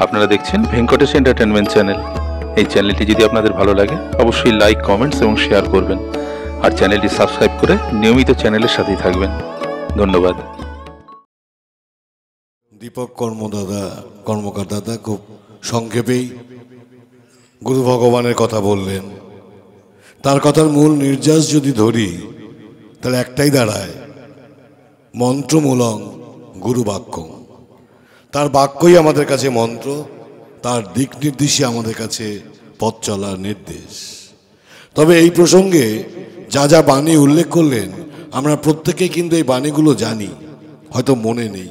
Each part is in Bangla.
আপনারা দেখছেন ভেঙ্কটেশ এন্টারটেনমেন্ট চ্যানেল। এই চ্যানেলটি যদি আপনাদের ভালো লাগে অবশ্যই লাইক, কমেন্টস এবং শেয়ার করবেন, আর চ্যানেলটি সাবস্ক্রাইব করে নিয়মিত চ্যানেলের সাথেই থাকবেন। ধন্যবাদ। দীপক কর্মকার দাদা খুব সংক্ষেপেই গুরু ভগবানের কথা বললেন। তার কথার মূল নির্যাস যদি ধরি তাহলে একটাই দাঁড়ায়, মন্ত্রমূলং গুরু বাক্য। তার বাক্যই আমাদের কাছে মন্ত্র, তার দিক নির্দেশই আমাদের কাছে পথ চলার নির্দেশ। তবে এই প্রসঙ্গে যা যা বাণী উল্লেখ করলেন, আমরা প্রত্যেকেই কিন্তু এই বাণীগুলো জানি, হয়তো মনে নেই।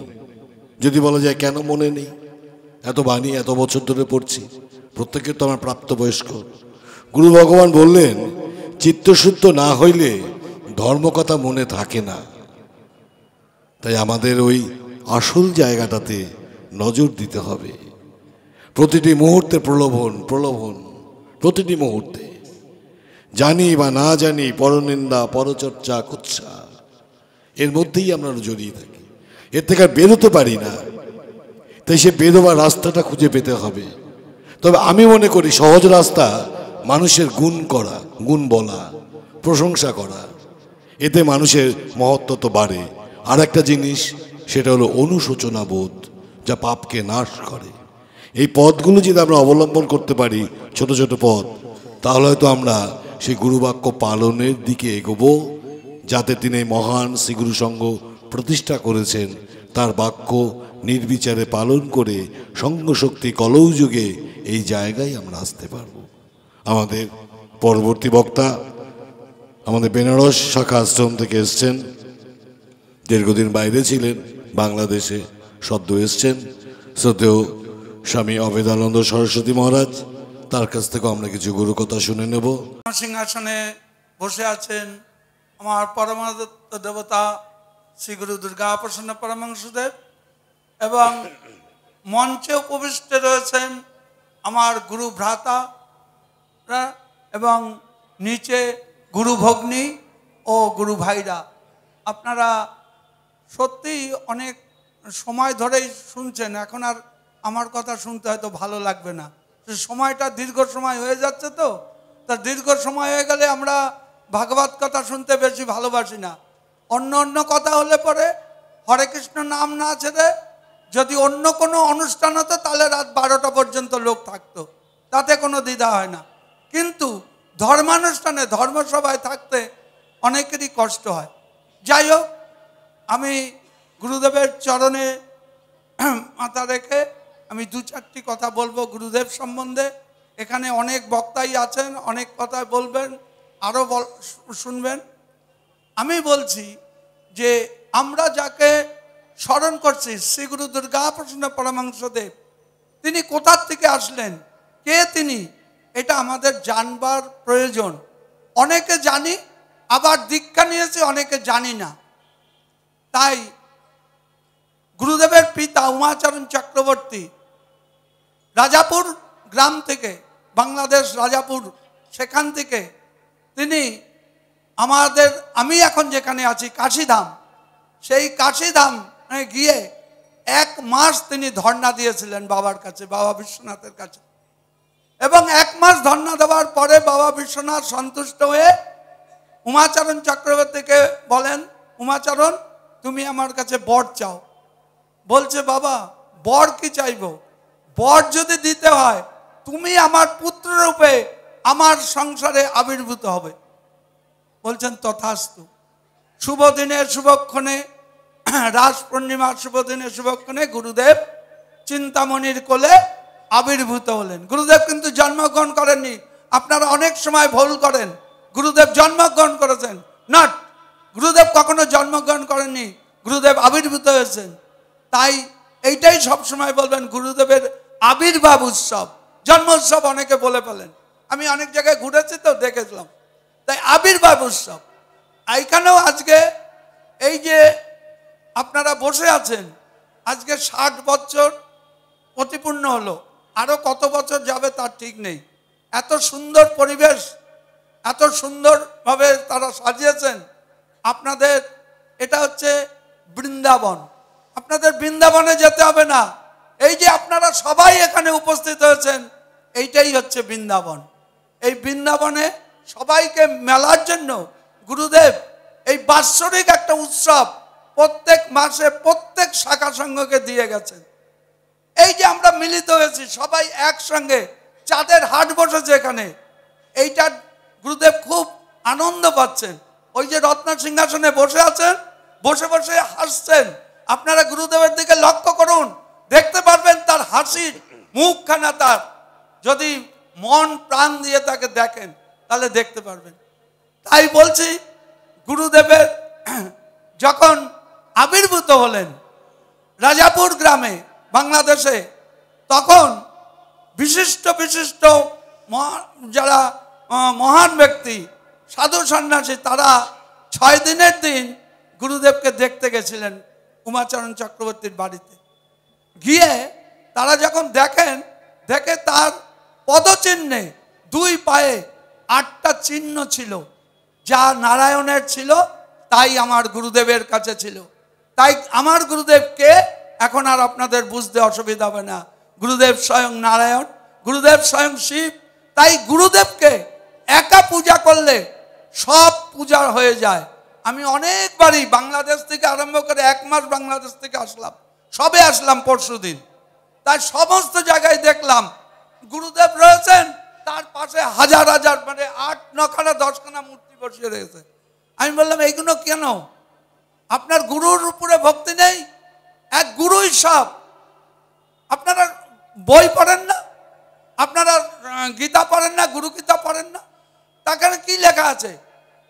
যদি বলা যায় কেন মনে নেই, এত বাণী এত বছর ধরে পড়ছি, প্রত্যেকের তো আমার প্রাপ্তবয়স্ক। গুরু ভগবান বললেন, চিত্তশুদ্ধ না হইলে ধর্মকথা মনে থাকে না। তাই আমাদের ওই আসল জায়গাটাতে নজর দিতে হবে। প্রতিটি মুহূর্তে প্রলোভন, প্রতিটি মুহূর্তে, জানি বা না জানি, পরনিন্দা, পরচর্চা, কুৎসা, এর মধ্যেই আমরা জড়িয়ে থাকি। এর থেকে আর বেরোতে পারি না। তাই সে বেরোবার রাস্তাটা খুঁজে পেতে হবে। তবে আমি মনে করি সহজ রাস্তা মানুষের গুণ করা, গুণ বলা, প্রশংসা করা। এতে মানুষের মহত্ব তো বাড়ে। আর একটা জিনিস, সেটা হলো অনুশোচনা বোধ, যা পাপকে নাশ করে। এই পথগুলো যদি আমরা অবলম্বন করতে পারি, ছোট ছোট পথ, তাহলে হয়তো আমরা সেই গুরুবাক্য পালনের দিকে এগোবো, যাতে তিনি মহান শ্রীগুরু সংঘ প্রতিষ্ঠা করেছেন। তার বাক্য নির্বিচারে পালন করে সংঘশক্তি কলৌযুগে এই জায়গায় আমরা আসতে পারব। আমাদের পরবর্তী বক্তা আমাদের বেনারস শাখা আশ্রম থেকে এসছেন, দীর্ঘদিন বাইরে ছিলেন, বাংলাদেশে সদ্য এসছেন, শ্রদ্ধেয় স্বামী অভেদানন্দ সরস্বতী মহারাজ। তার কাছ থেকে আমরা কিছু গুরু কথা শুনে নেব। সিংহাসনে বসে আছেন আমার পরমাদত্ত দেবতা শ্রী গুরু দুর্গা প্রসন্ন পরমহংসদেব, এবং মঞ্চে উপবিষ্ট রয়েছেন আমার গুরু ভ্রাতা এবং নিচে গুরু ভগ্নী ও গুরু ভাইরা। আপনারা সত্যিই অনেক সময় ধরেই শুনছেন, এখন আর আমার কথা শুনতে হয়তো ভালো লাগবে না। সময়টা দীর্ঘ সময় হয়ে যাচ্ছে, তো তার দীর্ঘ সময় হয়ে গেলে আমরা ভাগবত কথা শুনতে বেশি ভালোবাসি না। অন্য অন্য কথা হলে পরে হরে কৃষ্ণ নাম না ছেড়ে যদি অন্য কোনো অনুষ্ঠান হতো তাহলে রাত 12টা পর্যন্ত লোক থাকতো, তাতে কোনো দ্বিধা হয় না। কিন্তু ধর্মানুষ্ঠানে, ধর্মসভায় থাকতে অনেকেরই কষ্ট হয়। যাই হোক, আমি গুরুদেবের চরণে মাথা রেখে আমি 2-4টি কথা বলবো গুরুদেব সম্বন্ধে। এখানে অনেক বক্তাই আছেন, অনেক কথা বলবেন, আরও শুনবেন। আমি বলছি যে আমরা যাকে স্মরণ করছি, শ্রী গুরু দুর্গা প্রসন্ন পরমহংসদেব, তিনি কোথার থেকে আসলেন, কে তিনি, এটা আমাদের জানবার প্রয়োজন। অনেকে জানি, আবার দীক্ষা নিয়েছি, অনেকে জানি না। তাই গুরুদেবের পিতা উমাচরণ চক্রবর্তী রাজাপুর গ্রাম থেকে, বাংলাদেশ রাজাপুর, সেখান থেকে তিনি আমাদের, আমি এখন যেখানে আছি কাশীধাম, সেই কাশীধাম গিয়ে 1 মাস তিনি ধর্ণা দিয়েছিলেন বাবার কাছে, বাবা বিশ্বনাথের কাছে। এবং 1 মাস ধর্ণা দেওয়ার পরে বাবা বিশ্বনাথ সন্তুষ্ট হয়ে উমাচরণ চক্রবর্তীকে বলেন, উমাচরণ তুমি আমার কাছে বর চাও। বলছে, বাবা বর কি চাইব, বর যদি দিতে হয় তুমি আমার পুত্র রূপে আমার সংসারে আবির্ভূত হবে। বলছেন তথাস্তু। শুভ দিনে শুভক্ষণে, রাস পূর্ণিমার শুভ দিনে শুভক্ষণে গুরুদেব চিন্তামণির কোলে আবির্ভূত হলেন। গুরুদেব কিন্তু জন্মগ্রহণ করেননি। আপনারা অনেক সময় ভুল করেন, গুরুদেব জন্মগ্রহণ করেছেন। নট, গুরুদেব কখনো জন্মগ্রহণ করেননি, গুরুদেব আবির্ভূত হয়েছেন। তাই এইটাই সবসময় বলবেন, গুরুদেবের আবির্ভাব উৎসব। জন্ম উৎসব অনেকে বলে ফেলেন, আমি অনেক জায়গায় ঘুরেছি তো দেখেছিলাম। তাই আবির্ভাব উৎসব। এইখানেও আজকে এই যে আপনারা বসে আছেন, আজকে 60 বছর প্রতিপূর্ণ হলো, আরো কত বছর যাবে তার ঠিক নেই। এত সুন্দর পরিবেশ, এত সুন্দরভাবে তারা সাজিয়েছেন। আপনাদের এটা হচ্ছে বৃন্দাবন, আপনাদের বৃন্দাবনে যেতে হবে না। এই যে আপনারা সবাই এখানে উপস্থিত হয়েছেন, এইটাই হচ্ছে বৃন্দাবন। এই বৃন্দাবনে সবাইকে মেলার জন্য গুরুদেব এই বাৎসরিক একটা উৎসব প্রত্যেক মাসে প্রত্যেক শাখা সংঘকে দিয়ে গেছেন। এই যে আমরা মিলিত হয়েছি সবাই একসঙ্গে, চাঁদের হাট বসেছে এখানে, এইটা গুরুদেব খুব আনন্দ পাচ্ছেন। ওই যে রত্ন সিংহাসনে বসে আছেন, বসে বসে হাসছেন। আপনারা গুরুদেবের দিকে লক্ষ্য করুন, দেখতে পারবেন তার হাসির মুখখানা, তার যদি মন প্রাণ দিয়ে তাকে দেখেন তাহলে দেখতে পারবেন। তাই বলছি, গুরুদেবের যখন আবির্ভূত হলেন রাজাপুর গ্রামে বাংলাদেশে, তখন বিশিষ্ট বিশিষ্ট যারা মহান ব্যক্তি, সাধু সন্ন্যাসী, তারা 6 দিনের দিন গুরুদেবকে দেখতে গেছিলেন উমাচরণ চক্রবর্তীর বাড়িতে। গিয়ে তারা যখন দেখে তার পদচিহ্নে 2 পায়ে 8টা চিহ্ন ছিল, যা নারায়ণের ছিল তাই আমার গুরুদেবের কাছে ছিল। তাই আমার গুরুদেবকে এখন আর আপনাদের বুঝতে অসুবিধা হবে না। গুরুদেব স্বয়ং নারায়ণ, গুরুদেব স্বয়ং শিব। তাই গুরুদেবকে একা পূজা করলে সব পূজা হয়ে যায়। আমি অনেকবারই বাংলাদেশ থেকে আরম্ভ করে 1 মাস বাংলাদেশ থেকে আসলাম, সবে আসলাম পরশুদিন। তাই সমস্ত জায়গায় দেখলাম গুরুদেব রয়েছেন, তার পাশে হাজার হাজার, মানে 8-9খানা 10খানা মূর্তি বসিয়ে রয়েছে। আমি বললাম এইগুলো কেন? আপনার গুরুর উপরে ভক্তি নেই? এক গুরুই সব। আপনারা বই পড়েন না? আপনারা গীতা পড়েন না? গুরু গীতা পড়েন না? তাকে কি লেখা আছে?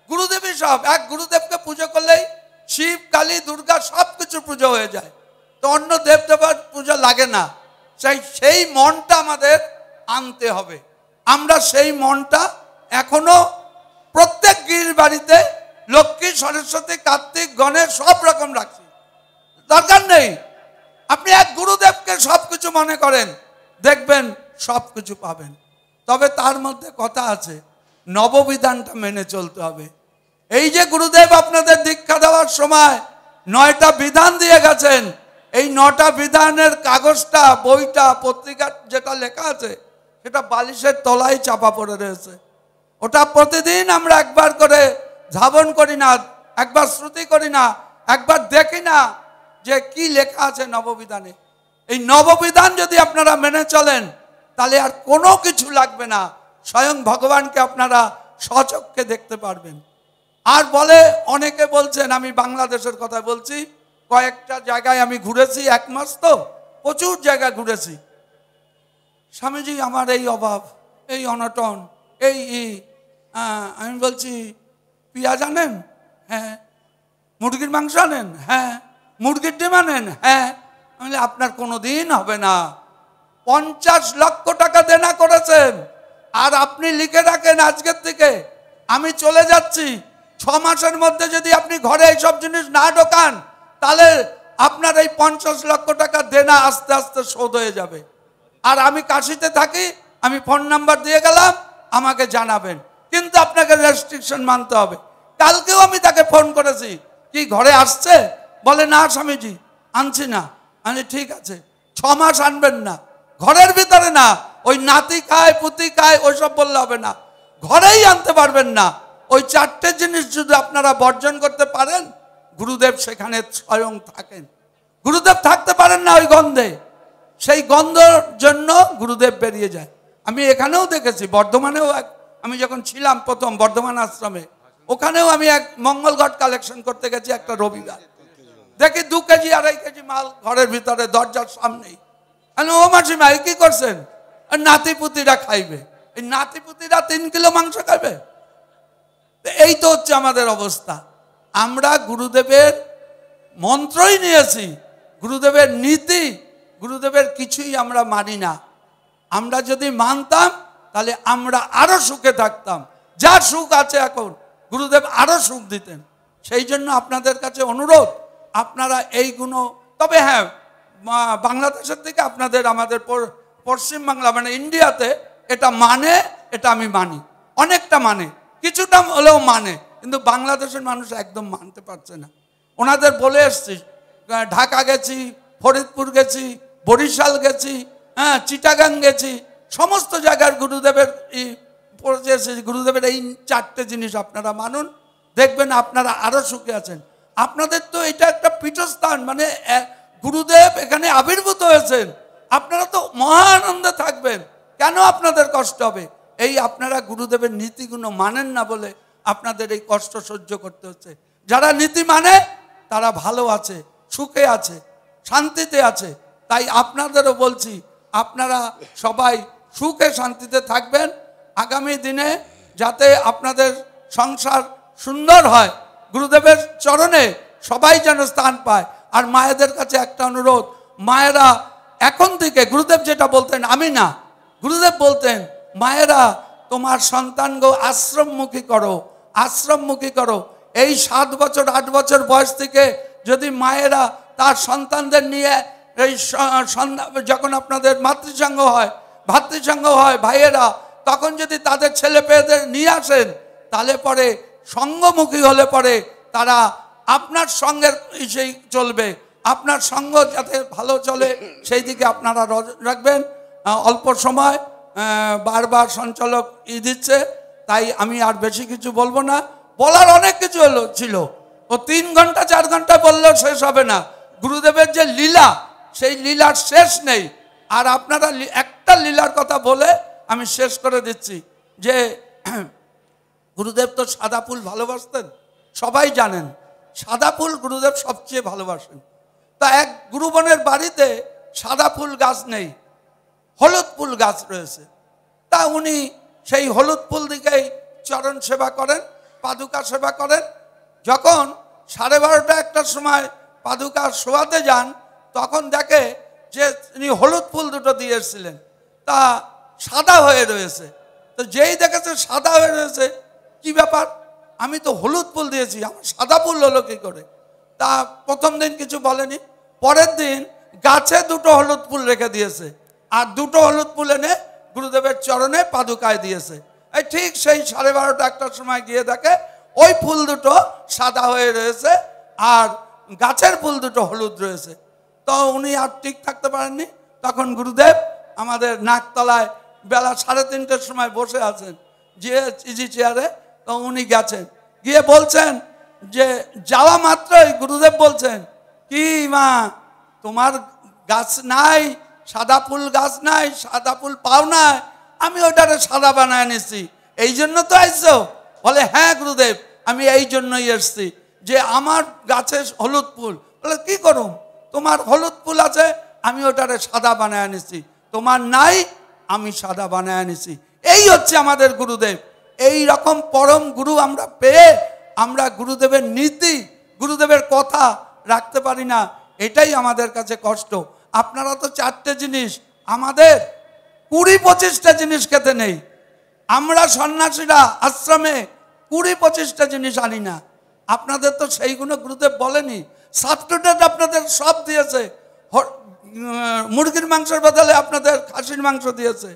গুরুদেবই সব। এক গুরুদেবকে পুজো করলেই শিব, কালী, দুর্গা সব কিছু পুজো হয়ে যায়। তো অন্য দেবদেবতার পুজো লাগে না। সেই মনটা আমাদের আনতে হবে। আমরা সেই মনটা এখনো প্রত্যেক গির বাড়িতে লক্ষ্মী, সরস্বতী, কার্তিক, গণেশ সব রকম রাখছি, দরকার নেই। আপনি এক গুরুদেবকে সব কিছু মনে করেন, দেখবেন সব কিছু পাবেন। তবে তার মধ্যে কথা আছে, নববিধানটা মেনে চলতে হবে। এই যে গুরুদেব আপনাদের দীক্ষা দেওয়ার সময় 9টা বিধান দিয়ে গেছেন, এই 9টা বিধানের কাগজটা, বইটা, পত্রিকা যেটা লেখা আছে সেটা বালিশের তলায় চাপা পড়ে রয়েছে। ওটা প্রতিদিন আমরা একবার করে ধাবন করি না, একবার শ্রুতি করি না, একবার দেখি না যে কি লেখা আছে নববিধানে। এই নববিধান যদি আপনারা মেনে চলেন তাহলে আর কোনো কিছু লাগবে না, স্বয়ং ভগবানকে আপনারা স্বচক্ষে দেখতে পারবেন। আর বলে অনেকে বলছেন, আমি বাংলাদেশের কথা বলছি, কয়েকটা জায়গায় আমি ঘুরেছি, 1 মাস তো প্রচুর জায়গা ঘুরেছি। স্বামীজি আমার এই অভাব, এই অনটন, আমি বলছি পেঁয়াজ আনেন? হ্যাঁ। মুরগির মাংস আনেন? হ্যাঁ। মুরগির ডিম আনেন? হ্যাঁ। আমি আপনার কোনো দিন হবে না। 50 লক্ষ টাকা দেনা করেছেন, আর আপনি লিখে রাখেন আজকের থেকে আমি চলে যাচ্ছি, 6 মাসের মধ্যে যদি আপনি ঘরে এইসব জিনিস না ঢোকান তাহলে আপনার এই 50 লক্ষ টাকা দেনা আস্তে আস্তে শোধ হয়ে যাবে। আর আমি কাশিতে থাকি, আমি ফোন নাম্বার দিয়ে গেলাম, আমাকে জানাবেন, কিন্তু আপনাকে রেস্ট্রিকশন মানতে হবে। কালকেও আমি তাকে ফোন করেছি, কি ঘরে আসছে? বলে না স্বামীজি আনছি না। আমি ঠিক আছে, 6 মাস আনবেন না, ঘরের ভিতরে না, ওই নাতি খায়, পুতি খায়, ওইসব বললে হবে না, ঘরেই আনতে পারবেন না। ওই 4টে জিনিস যদি আপনারা বর্জন করতে পারেন, গুরুদেব সেখানে স্বয়ং থাকেন। গুরুদেব থাকতে পারেন না ওই গন্ধে, সেই গন্ধর জন্য গুরুদেব বেরিয়ে যায়। আমি এখানেও দেখেছি, বর্ধমানেও আমি যখন ছিলাম প্রথম বর্ধমান আশ্রমে, ওখানেও আমি এক মঙ্গল ঘট কালেকশন করতে গেছি একটা রবিবার, দেখি 2 কেজি 2.5 কেজি মাল ঘরের ভিতরে দরজার সামনেই। আমি ও মাসিমা কি করছেন? নাতিপুতিরা খাইবে। এই নাতিপুতিরা 3 কিলো মাংস খাবে? এই তো হচ্ছে আমাদের অবস্থা। আমরা গুরুদেবের মন্ত্রই নিয়েছি, গুরুদেবের নীতি, গুরুদেবের কিছুই আমরা মানি না। আমরা যদি মানতাম তাহলে আমরা আরো সুখে থাকতাম। যা সুখ আছে এখন, গুরুদেব আরো সুখ দিতেন। সেই জন্য আপনাদের কাছে অনুরোধ, আপনারা এইগুলো, তবে হ্যাঁ বাংলাদেশের থেকে আপনাদের আমাদের পশ্চিমবাংলা মানে ইন্ডিয়াতে এটা মানে, এটা আমি মানি, অনেকটা মানে, কিছুটা হলেও মানে, কিন্তু বাংলাদেশের মানুষ একদম মানতে পারছে না। ওনাদের বলে এসছি, ঢাকা গেছি, ফরিদপুর গেছি, বরিশাল গেছি, হ্যাঁ, চিটাগাং গেছি, সমস্ত জায়গার গুরুদেবের পড়েছে। গুরুদেবের এই 4টে জিনিস আপনারা মানুন, দেখবেন আপনারা আরো সুখে আছেন। আপনাদের তো এটা একটা পীঠস্থান, মানে গুরুদেব এখানে আবির্ভূত হয়েছেন, আপনারা তো মহা আনন্দে থাকবেন। কেন আপনাদের কষ্ট হবে? এই আপনারা গুরুদেবের নীতিগুলো মানেন না বলে আপনাদের এই কষ্ট সহ্য করতে হচ্ছে। যারা নীতি মানে তারা ভালো আছে, সুখে আছে, শান্তিতে আছে। তাই আপনাদেরও বলছি, আপনারা সবাই সুখে শান্তিতে থাকবেন। আগামী দিনে যাতে আপনাদের সংসার সুন্দর হয়, গুরুদেবের চরণে সবাই যেন স্থান পায়। আর মায়েদের কাছে একটা অনুরোধ, মায়েরা এখন থেকে, গুরুদেব যেটা বলতেন, আমি না, গুরুদেব বলতেন, মায়েরা তোমার সন্তানকে আশ্রমমুখী করো, আশ্রমমুখী করো। এই 7 বছর 8 বছর বয়স থেকে যদি মায়েরা তার সন্তানদের নিয়ে এই যখন আপনাদের মাতৃসঙ্গ হয়, ভাতৃসঙ্গ হয়, ভাইয়েরা তখন যদি তাদের ছেলে পেয়েদের নিয়ে আসেন, তাহলে পরে সঙ্গমুখী হলে পরে তারা আপনার সঙ্গের সেই চলবে। আপনার সঙ্গ যাতে ভালো চলে সেই দিকে আপনারা রাখবেন। অল্প সময় বারবার সঞ্চালক দিচ্ছে, তাই আমি আর বেশি কিছু বলবো না। বলার অনেক কিছু ছিল, ও 3 ঘন্টা 4 ঘন্টা বললেও শেষ হবে না। গুরুদেবের যে লীলা, সেই লীলার শেষ নেই। আর আপনারা একটা লীলার কথা বলে আমি শেষ করে দিচ্ছি, যে গুরুদেব তো সাদা ফুল ভালোবাসতেন, সবাই জানেন। সাদা ফুল গুরুদেব সবচেয়ে ভালোবাসেন। তা এক গুরুবনের বাড়িতে সাদা ফুল গাছ নেই, হলুদ ফুল গাছ রয়েছে। তা উনি সেই হলুদ ফুল দিকেই চরণ সেবা করেন, পাদুকা সেবা করেন। যখন 12:30 একটার সময় পাদুকা শোয়াতে যান, তখন দেখে যে তিনি হলুদ ফুল দুটো দিয়ে এসেছিলেন, তা সাদা হয়ে রয়েছে। তো যেই দেখেছে সাদা হয়ে রয়েছে, কি ব্যাপার, আমি তো হলুদ ফুল দিয়েছি, আমার সাদা ফুল হলো কি করে? তা প্রথম দিন কিছু বলেনি, পরের দিন গাছে 2টো হলুদ ফুল রেখে দিয়েছে, আর 2টো হলুদ ফুল এনে গুরুদেবের চরণে পাদুকায় দিয়েছে। এই ঠিক সেই 12:30 একটার সময় গিয়ে দেখে ওই ফুল দুটো সাদা হয়ে রয়েছে, আর গাছের ফুল দুটো হলুদ রয়েছে। তো উনি আর ঠিক থাকতে পারেননি। তখন গুরুদেব আমাদের নাকতলায় বেলা 3:30টার সময় বসে আছেন, যে ইজি চেয়ারে। তো উনি গেছেন, গিয়ে বলছেন যে, যাওয়া মাত্রই গুরুদেব বলছেন, কি মা, তোমার গাছ নাই, সাদা ফুল গাছ নাই, সাদা ফুল পাও না, আমি ওটারে সাদা বানায় নিছি, এই জন্য তো আইছো? বলে, হ্যাঁ গুরুদেব, আমি এই জন্যই এসছি, যে আমার গাছে হলুদ ফুল। বলে, কি করুম, তোমার হলুদ ফুল আছে, আমি ওটারে সাদা বানায় নিছি, তোমার নাই, আমি সাদা বানায় নিছি। এই হচ্ছে আমাদের গুরুদেব। এই রকম পরম গুরু আমরা পেয়ে আমরা গুরুদেবের নীতি, গুরুদেবের কথা রাখতে পারি না, এটাই আমাদের কাছে কষ্ট। আপনারা তো 4টে জিনিস, আমাদের 20-25টা জিনিস খেতে নেই। আমরা সন্ন্যাসীরা আশ্রমে 20-25টা জিনিস আনি না। আপনাদের তো সেইগুলো গুরুদেব বলেনি। সাবস্টিটিউট আপনাদের সব দিয়েছে, মুরগির মাংসের বদলে আপনাদের খাসির মাংস দিয়েছে,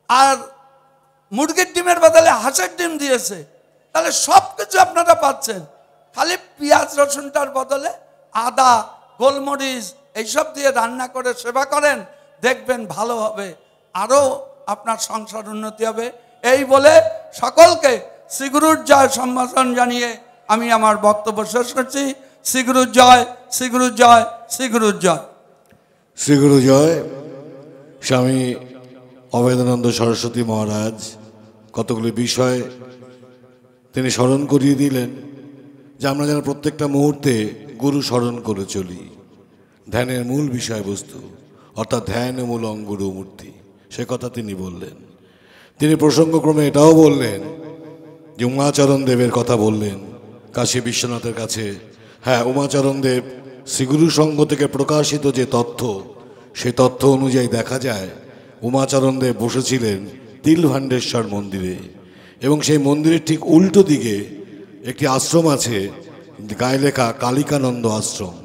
আর মুরগির ডিমের বদলে হাঁসের ডিম দিয়েছে। তাহলে সব কিছু আপনারা পাচ্ছেন, খালি পেঁয়াজ রসুনটার বদলে আদা, গোলমরিচ এইসব দিয়ে রান্না করে সেবা করেন, দেখবেন ভালো হবে, আরও আপনার সংসার উন্নতি হবে। এই বলে সকলকে শ্রীগুরুর জয় সম্ভাষণ জানিয়ে আমি আমার বক্তব্য শেষ করছি। শ্রীগুরুর জয়, শ্রীগুরুর জয়, শ্রীগুরুর জয়। শ্রীগুরু জয়। স্বামী অভেদানন্দ সরস্বতী মহারাজ কতগুলি বিষয় তিনি স্মরণ করিয়ে দিলেন, যে আমরা যেন প্রত্যেকটা মুহূর্তে গুরু স্মরণ করে চলি। ধ্যানের মূল বিষয়বস্তু, অর্থাৎ ধ্যান মূল অঙ্গুরু মূর্তি, সে কথা তিনি বললেন। তিনি প্রসঙ্গক্রমে এটাও বললেন যে উমাচরণ দেবের কথা বললেন কাশী বিশ্বনাথের কাছে। হ্যাঁ, উমাচরণ দেব শ্রীগুরু সংঘ থেকে প্রকাশিত যে তথ্য, সেই তথ্য অনুযায়ী দেখা যায় উমাচরণ দেব বসেছিলেন তিলভাণ্ডেশ্বর মন্দিরে, এবং সেই মন্দিরের ঠিক উল্টো দিকে একটি আশ্রম আছে, গায়ে লেখা কালিকানন্দ আশ্রম।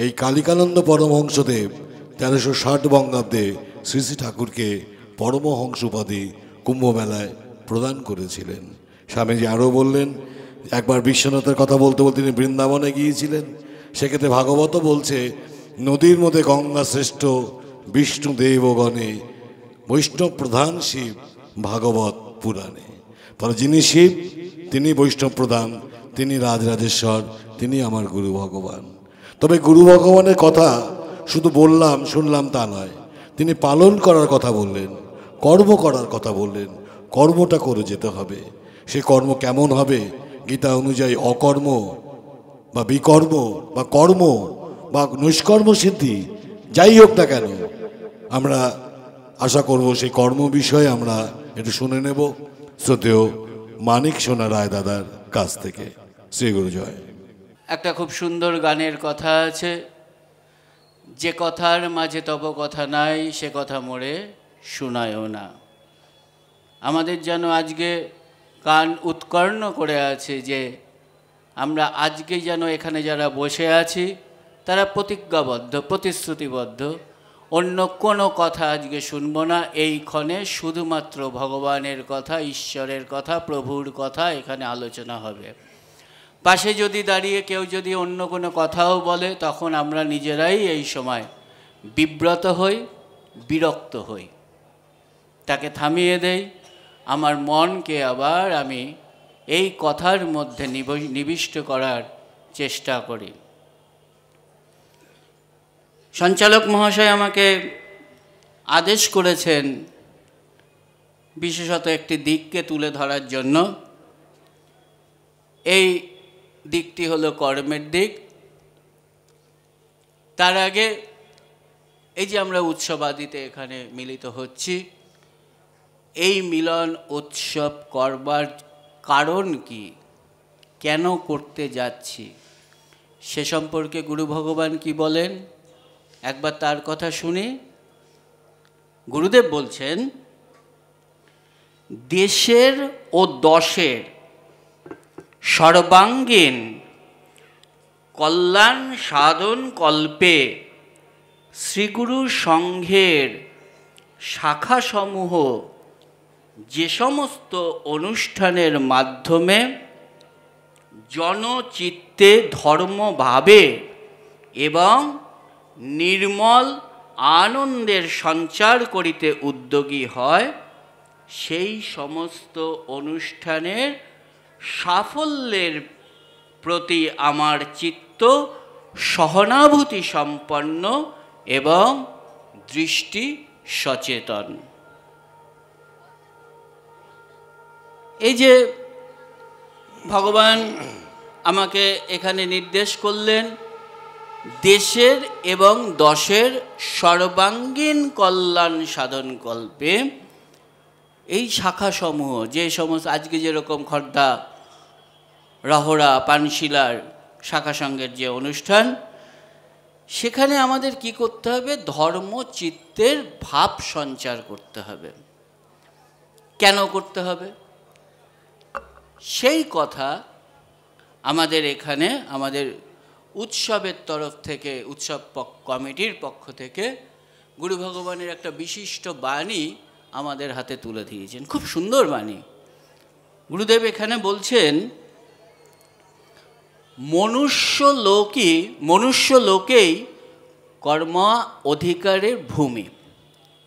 এই কালিকানন্দ পরমহংসদেব 1360 বঙ্গাব্দে শ্রী শ্রী ঠাকুরকে পরমহংস উপাধি কুম্ভমেলায় প্রদান করেছিলেন। স্বামীজি আরও বললেন, একবার বিশ্বনাথের কথা বলতে বলতে তিনি বৃন্দাবনে গিয়েছিলেন। সেক্ষেত্রে ভাগবত বলছে, নদীর মধ্যে গঙ্গা শ্রেষ্ঠ, বিষ্ণুদেবগণে বৈষ্ণব প্রধান শিব ভাগবত পুরাণে। ফলে যিনি শিব তিনি বৈষ্ণব প্রধান, তিনি রাজরাজেশ্বর, তিনি আমার গুরু ভগবান। তবে গুরু ভগবানের কথা শুধু বললাম শুনলাম তা নয়, তিনি পালন করার কথা বললেন, কর্ম করার কথা বললেন। কর্মটা করে যেতে হবে। সে কর্ম কেমন হবে? গীতা অনুযায়ী অকর্ম বা বিকর্ম বা কর্ম বা নিষ্কর্ম সিদ্ধি যাই হোক না কেন, আমরা আশা করব সেই কর্ম বিষয়ে আমরা একটু শুনে নেব শ্রদ্ধেয় মানিক সোনা রায় দাদার কাছ থেকে। শ্রী গুরু জয়। একটা খুব সুন্দর গানের কথা আছে, যে কথার মাঝে তব কথা নাই, সে কথা মোরে শোনায়ও না। আমাদের যেন আজকে কান উৎকর্ণ করে আছে যে আমরা আজকে যেন এখানে যারা বসে আছি তারা প্রতিজ্ঞাবদ্ধ, প্রতিশ্রুতিবদ্ধ, অন্য কোনো কথা আজকে শুনবো না। এই ক্ষণে শুধুমাত্র ভগবানের কথা, ঈশ্বরের কথা, প্রভুর কথা এখানে আলোচনা হবে। পাশে যদি দাঁড়িয়ে কেউ যদি অন্য কোনো কথাও বলে তখন আমরা নিজেরাই এই সময় বিব্রত হই, বিরক্ত হই, তাকে থামিয়ে দেই। আমার মনকে আবার আমি এই কথার মধ্যে নিবিষ্ট করার চেষ্টা করি। সঞ্চালক মহাশয় আমাকে আদেশ করেছেন বিশেষত একটি দিককে তুলে ধরার জন্য। এই দিকটি হলো কর্মের দিক। তার আগে এই যে আমরা উৎসবাদিতে এখানে মিলিত হচ্ছি, এই মিলন উৎসব করবার কারণ কি, কেন করতে যাচ্ছি, সে সম্পর্কে গুরু ভগবান কি বলেন একবার তার কথা শুনি। গুরুদেব বলছেন, দেশের ও দশের সর্বাঙ্গীন কল্যাণ সাধন কল্পে শ্রীগুরু সংঘের শাখাসমূহ যে সমস্ত অনুষ্ঠানের মাধ্যমে জনচিত্তে ধর্মভাবে এবং নির্মল আনন্দের সঞ্চার করিতে উদ্যোগী হয়, সেই সমস্ত অনুষ্ঠানের সাফল্যের প্রতি আমার চিত্ত সহানুভূতি সম্পন্ন এবং দৃষ্টি সচেতন। এই যে ভগবান আমাকে এখানে নির্দেশ করলেন, দেশের এবং দশের সর্বাঙ্গীন কল্যাণ সাধন কল্পে এই শাখাসমূহ, যে সমস্ত আজকে যেরকম খর্দা, রহরা, পানশিলার শাখা সংঘের যে অনুষ্ঠান, সেখানে আমাদের কি করতে হবে? ধর্মচিত্তের ভাব সঞ্চার করতে হবে। কেন করতে হবে? সেই কথা আমাদের এখানে আমাদের উৎসবের তরফ থেকে, উৎসব কমিটির পক্ষ থেকে গুরু ভগবানের একটা বিশিষ্ট বাণী আমাদের হাতে তুলে দিয়েছেন। খুব সুন্দর বাণী। গুরুদেব এখানে বলছেন, মনুষ্য লোকেই কর্ম অধিকারের ভূমি।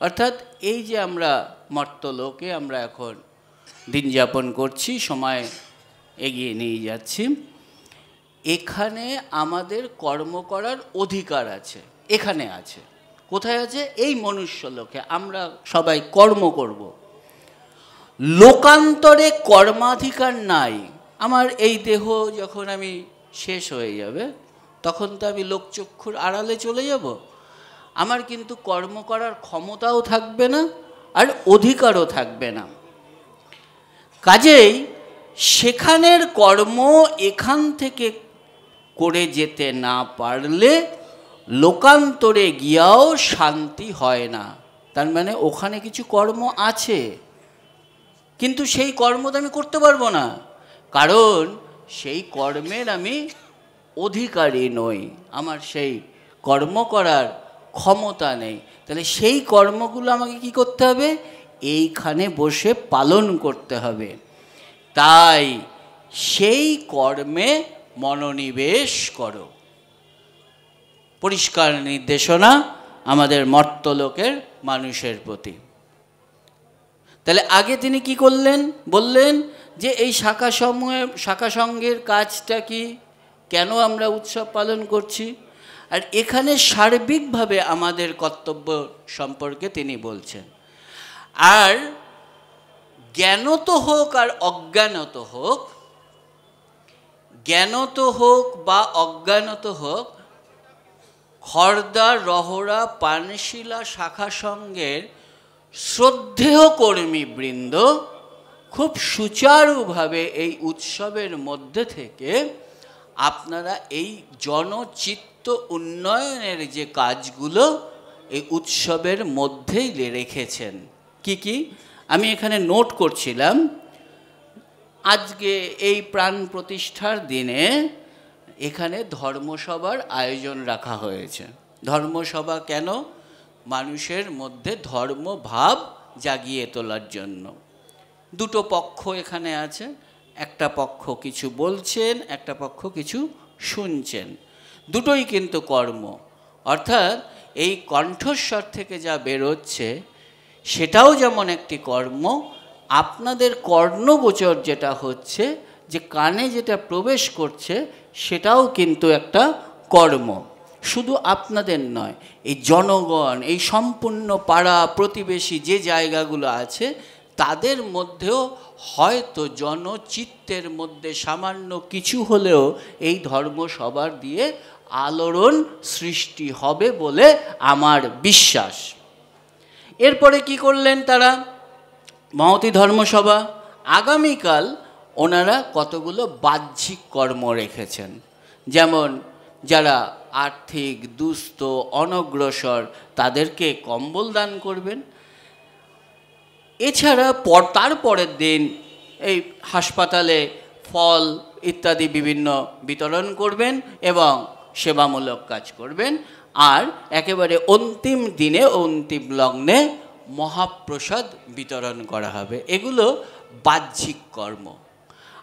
অর্থাৎ এই যে আমরা মর্তলোকে আমরা এখন দিন যাপন করছি, সময় এগিয়ে নিয়ে যাচ্ছি, এখানে আমাদের কর্ম করার অধিকার আছে। এখানে আছে। কোথায় আছে? এই মনুষ্য লোকে আমরা সবাই কর্ম করব। লোকান্তরে কর্মাধিকার নাই। আমার এই দেহ যখন আমি শেষ হয়ে যাবে তখন তো আমি লোকচক্ষুর আড়ালে চলে যাব। আমার কিন্তু কর্ম করার ক্ষমতাও থাকবে না, আর অধিকারও থাকবে না। কাজেই সেখানের কর্ম এখান থেকে করে যেতে না পারলে লোকান্তরে গিয়াও শান্তি হয় না। তার মানে ওখানে কিছু কর্ম আছে, কিন্তু সেই কর্ম তো আমি করতে পারবো না, কারণ সেই কর্মের আমি অধিকারী নই, আমার সেই কর্ম করার ক্ষমতা নেই। তাহলে সেই কর্মগুলো আমাকে কি করতে হবে? এইখানে বসে পালন করতে হবে। তাই সেই কর্মে মনোনিবেশ করো। পরিষ্কার নির্দেশনা আমাদের মর্তলোকের মানুষের প্রতি। তাহলে আগে তিনি কি করলেন, বললেন যে এই শাখা সঙ্ঘের কাজটা কি, কেন আমরা উৎসব পালন করছি, আর এখানে সার্বিকভাবে আমাদের কর্তব্য সম্পর্কে তিনি বলছেন। আর জ্ঞানত হোক আর অজ্ঞানত হোক, জ্ঞানত হোক বা অজ্ঞানত হোক, খর্দা, রহরা, পানশিলা শাখা সঙ্ঘের শ্রদ্ধেয় কর্মীবৃন্দ খুব সুচারুভাবে এই উৎসবের মধ্যে থেকে আপনারা এই জনচিত্ত উন্নয়নের যে কাজগুলো এই উৎসবের মধ্যেই রেখেছেন। কি কি আমি এখানে নোট করছিলাম। আজকে এই প্রাণ প্রতিষ্ঠার দিনে এখানে ধর্মসভার আয়োজন রাখা হয়েছে। ধর্মসভা কেন? মানুষের মধ্যে ধর্মভাব জাগিয়ে তোলার জন্য। দুটো পক্ষ এখানে আছে, একটা পক্ষ কিছু বলছেন, একটা পক্ষ কিছু শুনছেন, দুটোই কিন্তু কর্ম। অর্থাৎ এই কণ্ঠস্বর থেকে যা বেরোচ্ছে সেটাও যেমন একটি কর্ম, আপনাদের কর্ণগোচর যেটা হচ্ছে, যে কানে যেটা প্রবেশ করছে সেটাও কিন্তু একটা কর্ম। শুধু আপনাদের নয়, এই জনগণ, এই সম্পূর্ণ পাড়া প্রতিবেশী যে জায়গাগুলো আছে তাদের মধ্যেও হয়তো জনচিত্তের মধ্যে সামান্য কিছু হলেও এই ধর্মসভার দিয়ে আলোড়ন সৃষ্টি হবে বলে আমার বিশ্বাস। এরপরে কি করলেন তারা? মহতী ধর্মসভা আগামীকাল ওনারা কতগুলো বাহ্যিক কর্ম রেখেছেন, যেমন যারা আর্থিক দুস্থ অনগ্রসর তাদেরকে কম্বল দান করবেন। এছাড়া তার পরের দিন এই হাসপাতালে ফল ইত্যাদি বিভিন্ন বিতরণ করবেন এবং সেবামূলক কাজ করবেন। আর একেবারে অন্তিম দিনে, অন্তিম লগ্নে মহাপ্রসাদ বিতরণ করা হবে। এগুলো বাহ্যিক কর্ম।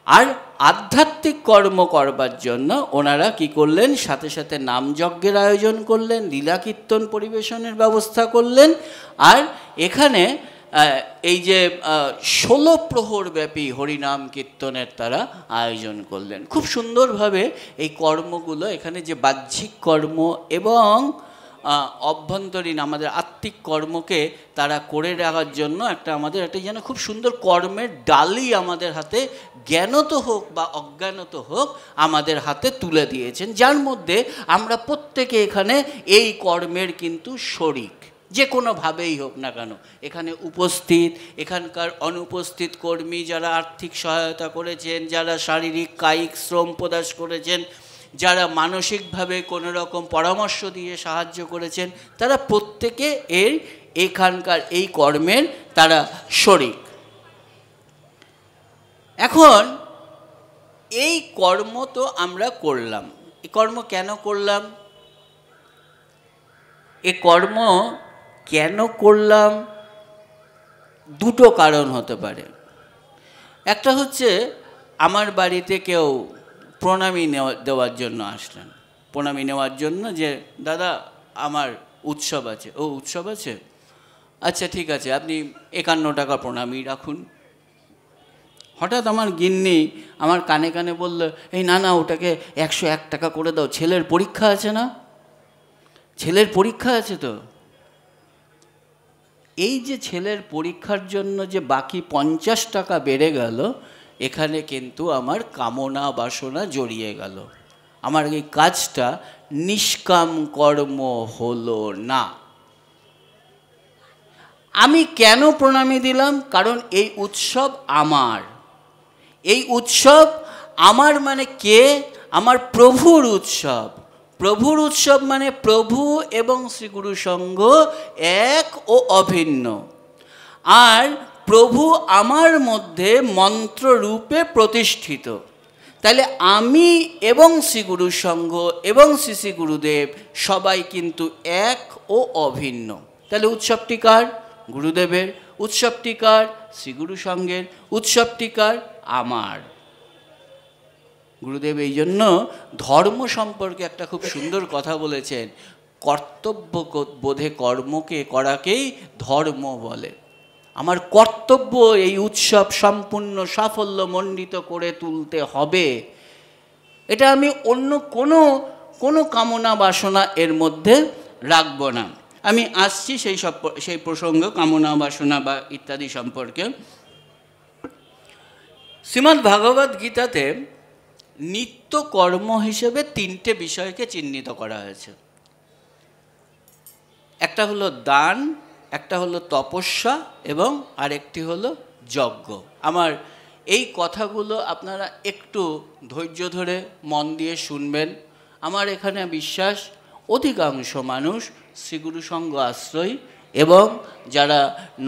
আর আধ্যাত্মিক কর্ম করবার জন্য ওনারা কি করলেন? সাথে সাথে নামযজ্ঞের আয়োজন করলেন, লীলা কীর্তন পরিবেশনের ব্যবস্থা করলেন। আর এখানে এই যে 16 প্রহর ব্যাপী হরিনাম কীর্তনের তারা আয়োজন করলেন। খুব সুন্দরভাবে এই কর্মগুলো এখানে যে বাহ্যিক কর্ম এবং অভ্যন্তরীণ আমাদের আত্মিক কর্মকে তারা করে রাখার জন্য আমাদের একটা যেন খুব সুন্দর কর্মের ডালি আমাদের হাতে, জ্ঞানত হোক বা অজ্ঞানত হোক, আমাদের হাতে তুলে দিয়েছেন, যার মধ্যে আমরা প্রত্যেকে এখানে এই কর্মের কিন্তু শরিক, যে কোনোভাবেই হোক না কেন। এখানে উপস্থিত, এখানকার অনুপস্থিত কর্মী যারা আর্থিক সহায়তা করেছেন, যারা শারীরিক কায়িক শ্রম প্রদান করেছেন, যারা মানসিকভাবে কোনো রকম পরামর্শ দিয়ে সাহায্য করেছেন, তারা প্রত্যেকে এখানকার এই কর্মের তারা শরিক। এখন এই কর্ম তো আমরা করলাম, এই কর্ম কেন করলাম? এই কর্ম কেন করলাম? দুটো কারণ হতে পারে। একটা হচ্ছে আমার বাড়িতে কেউ প্রণামী দেওয়ার জন্য আসলেন, প্রণামী নেওয়ার জন্য, যে দাদা আমার উৎসব আছে। ও উৎসব আছে, আচ্ছা ঠিক আছে, আপনি 51 টাকা প্রণামী রাখুন। হঠাৎ আমার গিন্নি আমার কানে কানে বলল, এই না না, ওটাকে 101 টাকা করে দাও, ছেলের পরীক্ষা আছে না, ছেলের পরীক্ষা আছে তো। এই যে ছেলের পরীক্ষার জন্য যে বাকি 50 টাকা বেড়ে গেল, এখানে কিন্তু আমার কামনা বাসনা জড়িয়ে গেল। আমার এই কাজটা নিষ্কাম কর্ম হলো না। আমি কেন প্রণামী দিলাম? কারণ এই উৎসব আমার। এই উৎসব আমার মানে কে? আমার প্রভুর উৎসব। প্রভুর উৎসব মানে প্রভু এবং শ্রীগুরু সংঘ এক ও অভিন্ন। আর প্রভু আমার মধ্যে মন্ত্ররূপে প্রতিষ্ঠিত। তাহলে আমি এবং শ্রীগুরু সংঘ এবং শ্রী শ্রী গুরুদেব সবাই কিন্তু এক ও অভিন্ন। তাহলে উৎসবটি কার? গুরুদেবের। উৎসবটি কার? শ্রীগুরু সংঘের। উৎসবটি কার? আমার। গুরুদেব এই জন্য ধর্ম সম্পর্কে একটা খুব সুন্দর কথা বলেছেন, কর্তব্য বোধে কর্মকে করাকেই ধর্ম বলে। আমার কর্তব্য এই উৎসব সম্পূর্ণ সাফল্যমণ্ডিত করে তুলতে হবে, এটা আমি অন্য কোনো কামনা বাসনা এর মধ্যে রাখব না। আমি আসছি সেই প্রসঙ্গ কামনা বাসনা বা ইত্যাদি সম্পর্কে। শ্রীমদ্ ভাগবত গীতাতে নিত্য কর্ম হিসেবে 3টে বিষয়কে চিহ্নিত করা হয়েছে। একটা হলো দান, একটা হলো তপস্যা এবং আরেকটি হলো যজ্ঞ। আমার এই কথাগুলো আপনারা একটু ধৈর্য ধরে মন দিয়ে শুনবেন। আমার এখানে বিশ্বাস অধিকাংশ মানুষ শ্রীগুরু সঙ্গ আশ্রয়ী এবং যারা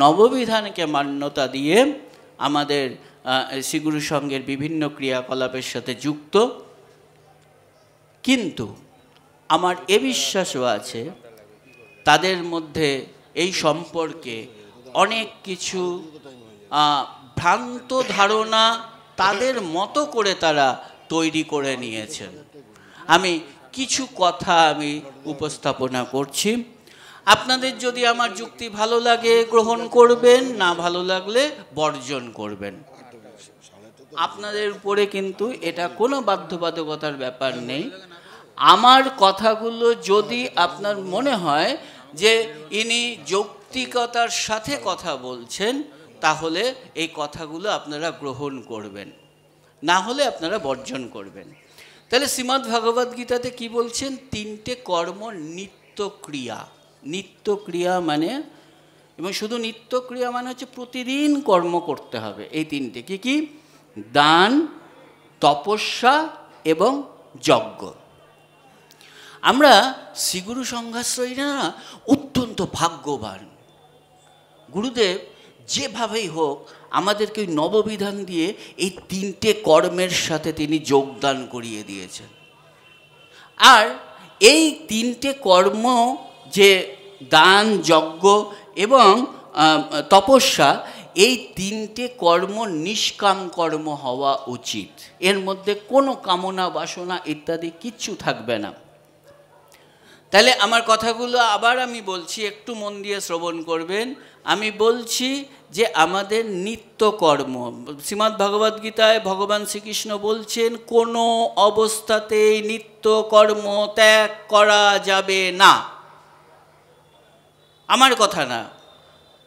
নববিধানকে মান্যতা দিয়ে আমাদের শ্রীগুরু সঙ্গের বিভিন্ন ক্রিয়াকলাপের সাথে যুক্ত। কিন্তু আমার এ বিশ্বাসও আছে তাদের মধ্যে এই সম্পর্কে অনেক কিছু ভ্রান্ত ধারণা তাদের মতো করে তারা তৈরি করে নিয়েছেন। আমি কিছু কথা আমি উপস্থাপনা করছি, আপনাদের যদি আমার যুক্তি ভালো লাগে গ্রহণ করবেন, না ভালো লাগলে বর্জন করবেন। আপনাদের উপরে কিন্তু এটা কোনো বাধ্যবাধকতার ব্যাপার নেই। আমার কথাগুলো যদি আপনার মনে হয় যে ইনি যৌক্তিকতার সাথে কথা বলছেন, তাহলে এই কথাগুলো আপনারা গ্রহণ করবেন, না হলে আপনারা বর্জন করবেন। তাহলে শ্রীমদ্ ভাগবত গীতাতে কি বলছেন? 3টে কর্ম নিত্য ক্রিয়া। নিত্য ক্রিয়া মানে, এবং শুধু নিত্য ক্রিয়া মানে হচ্ছে প্রতিদিন কর্ম করতে হবে। এই 3টে কি কি? দান, তপস্যা এবং যজ্ঞ। আমরা শ্রীগুরু সংঘাশ্রয়ীরা অত্যন্ত ভাগ্যবান। গুরুদেব যেভাবেই হোক আমাদেরকে ওই নববিধান দিয়ে এই 3টে কর্মের সাথে তিনি যোগদান করিয়ে দিয়েছেন। আর এই 3টে কর্ম যে দান, যজ্ঞ এবং তপস্যা, এই 3টে কর্ম নিষ্কাম কর্ম হওয়া উচিত। এর মধ্যে কোনো কামনা বাসনা ইত্যাদি কিচ্ছু থাকবে না। তাহলে আমার কথাগুলো আবার আমি বলছি, একটু মন দিয়ে শ্রবণ করবেন। আমি বলছি যে আমাদের নিত্য কর্ম, শ্রীমদ্ ভগবদ গীতায় ভগবান শ্রীকৃষ্ণ বলছেন কোনো অবস্থাতেই নিত্য কর্ম ত্যাগ করা যাবে না। আমার কথা না,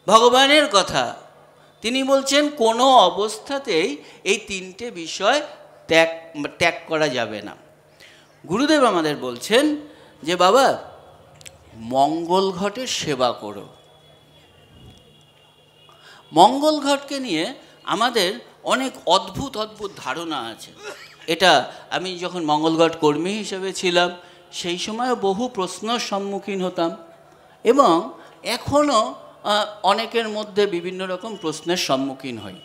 ভগবানের কথা। তিনি বলছেন কোনো অবস্থাতেই এই 3টে বিষয় ত্যাগ করা যাবে না। গুরুদেব আমাদের বলছেন যে বাবা, মঙ্গল ঘটের সেবা করো। মঙ্গল ঘটকে নিয়ে আমাদের অনেক অদ্ভুত অদ্ভুত ধারণা আছে। এটা আমি যখন মঙ্গল ঘট কর্মী হিসেবে ছিলাম সেই সময় বহু প্রশ্নের সম্মুখীন হতাম, এবং এখনও অনেকের মধ্যে বিভিন্ন রকম প্রশ্নের সম্মুখীন হই।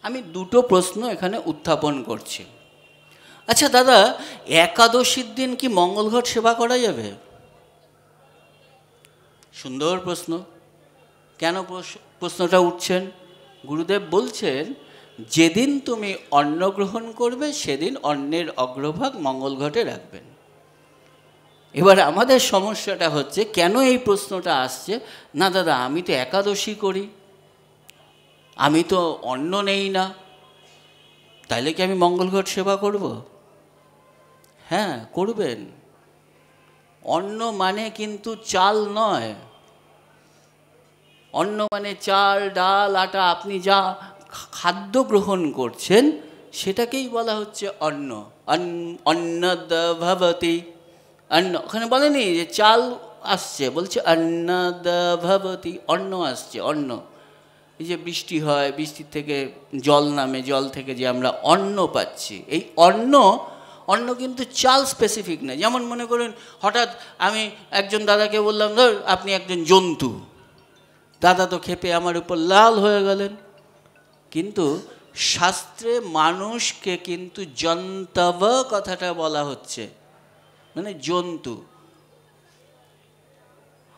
আমি 2টো প্রশ্ন এখানে উত্থাপন করছি। আচ্ছা দাদা, একাদশীর দিন কি মঙ্গল ঘট সেবা করা যাবে? সুন্দর প্রশ্ন। কেন প্রশ্নটা উঠছেন? গুরুদেব বলছেন যেদিন তুমি অন্ন গ্রহণ করবে সেদিন অন্নের অগ্রভাগ মঙ্গল ঘটে রাখবেন। এবার আমাদের সমস্যাটা হচ্ছে, কেন এই প্রশ্নটা আসছে? না দাদা, আমি তো একাদশী করি, আমি তো অন্ন নেই না, তাইলে কি আমি মঙ্গল ঘট সেবা করব? হ্যাঁ, করবেন। অন্ন মানে কিন্তু চাল নয়। অন্ন মানে চাল, ডাল, আটা। আপনি যা খাদ্য গ্রহণ করছেন সেটাকেই বলা হচ্ছে অন্ন। অন্নদ ভবতি। অন্ন, ওখানে বলেনি যে চাল আসছে, বলছে অন্নদ ভবতি, অন্ন আসছে, অন্ন। এই যে বৃষ্টি হয়, বৃষ্টির থেকে জল নামে, জল থেকে যে আমরা অন্ন পাচ্ছি, এই অন্ন কিন্তু চাল স্পেসিফিক না। যেমন মনে করুন হঠাৎ আমি একজন দাদাকে বললাম, ধর আপনি একজন জন্তু। দাদা তো ক্ষেপে আমার উপর লাল হয়ে গেলেন। কিন্তু শাস্ত্রে মানুষকে কিন্তু জন্তব কথাটা বলা হচ্ছে, মানে জন্তু।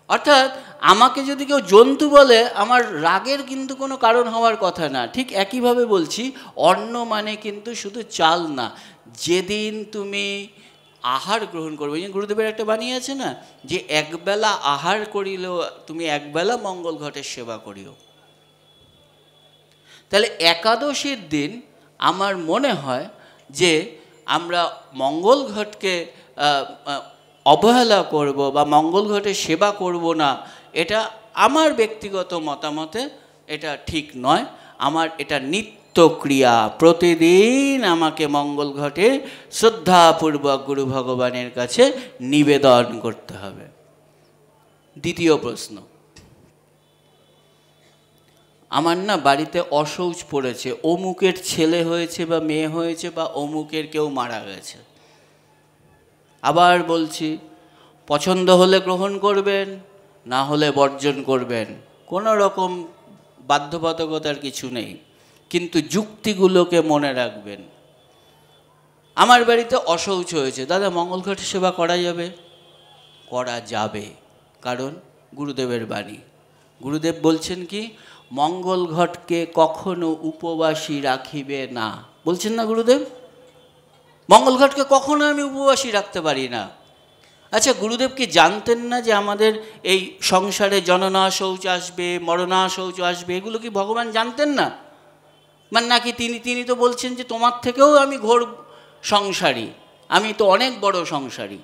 অর্থাৎ আমাকে যদি কেউ জন্তু বলে, আমার রাগের কিন্তু কোনো কারণ হওয়ার কথা না। ঠিক একইভাবে বলছি, অন্ন মানে কিন্তু শুধু চাল না। যেদিন তুমি আহার গ্রহণ করবে। গুরুদেবের একটা বাণী আছে না, যে একবেলা আহার করিলেও তুমি একবেলা মঙ্গল ঘটের সেবা করিও। তাহলে একাদশীর দিন আমার মনে হয় যে আমরা মঙ্গল ঘটকে অবহেলা করব বা মঙ্গল ঘটের সেবা করব না, এটা আমার ব্যক্তিগত মতামতে এটা ঠিক নয়। আমার এটা নিত্যক্রিয়া, প্রতিদিন আমাকে মঙ্গল ঘটে শ্রদ্ধাপূর্বক গুরু ভগবানের কাছে নিবেদন করতে হবে। দ্বিতীয় প্রশ্ন, আমার না বাড়িতে অশৌচ পড়েছে, অমুকের ছেলে হয়েছে বা মেয়ে হয়েছে বা অমুকের কেউ মারা গেছে। আবার বলছি, পছন্দ হলে গ্রহণ করবেন, না হলে বর্জন করবেন, কোনো রকম বাধ্যবাধকতার কিছু নেই, কিন্তু যুক্তিগুলোকে মনে রাখবেন। আমার বাড়িতে অশৌচ হয়েছে, দাদা মঙ্গল ঘটের সেবা করা যাবে? করা যাবে, কারণ গুরুদেবের বাণী। গুরুদেব বলছেন কি, মঙ্গল ঘটকে কখনো উপবাসী রাখিবে না, বলছেন না গুরুদেব? মঙ্গল ঘটকে কখনো আমি উপবাসী রাখতে পারি না। আচ্ছা, গুরুদেব কি জানতেন না যে আমাদের এই সংসারে জননা শৌচ আসবে, মরণা শৌচ আসবে? এগুলো কি ভগবান জানতেন না? মানে নাকি তিনি তো বলছেন যে তোমার থেকেও আমি ঘোর সংসারী, আমি তো অনেক বড় সংসারী।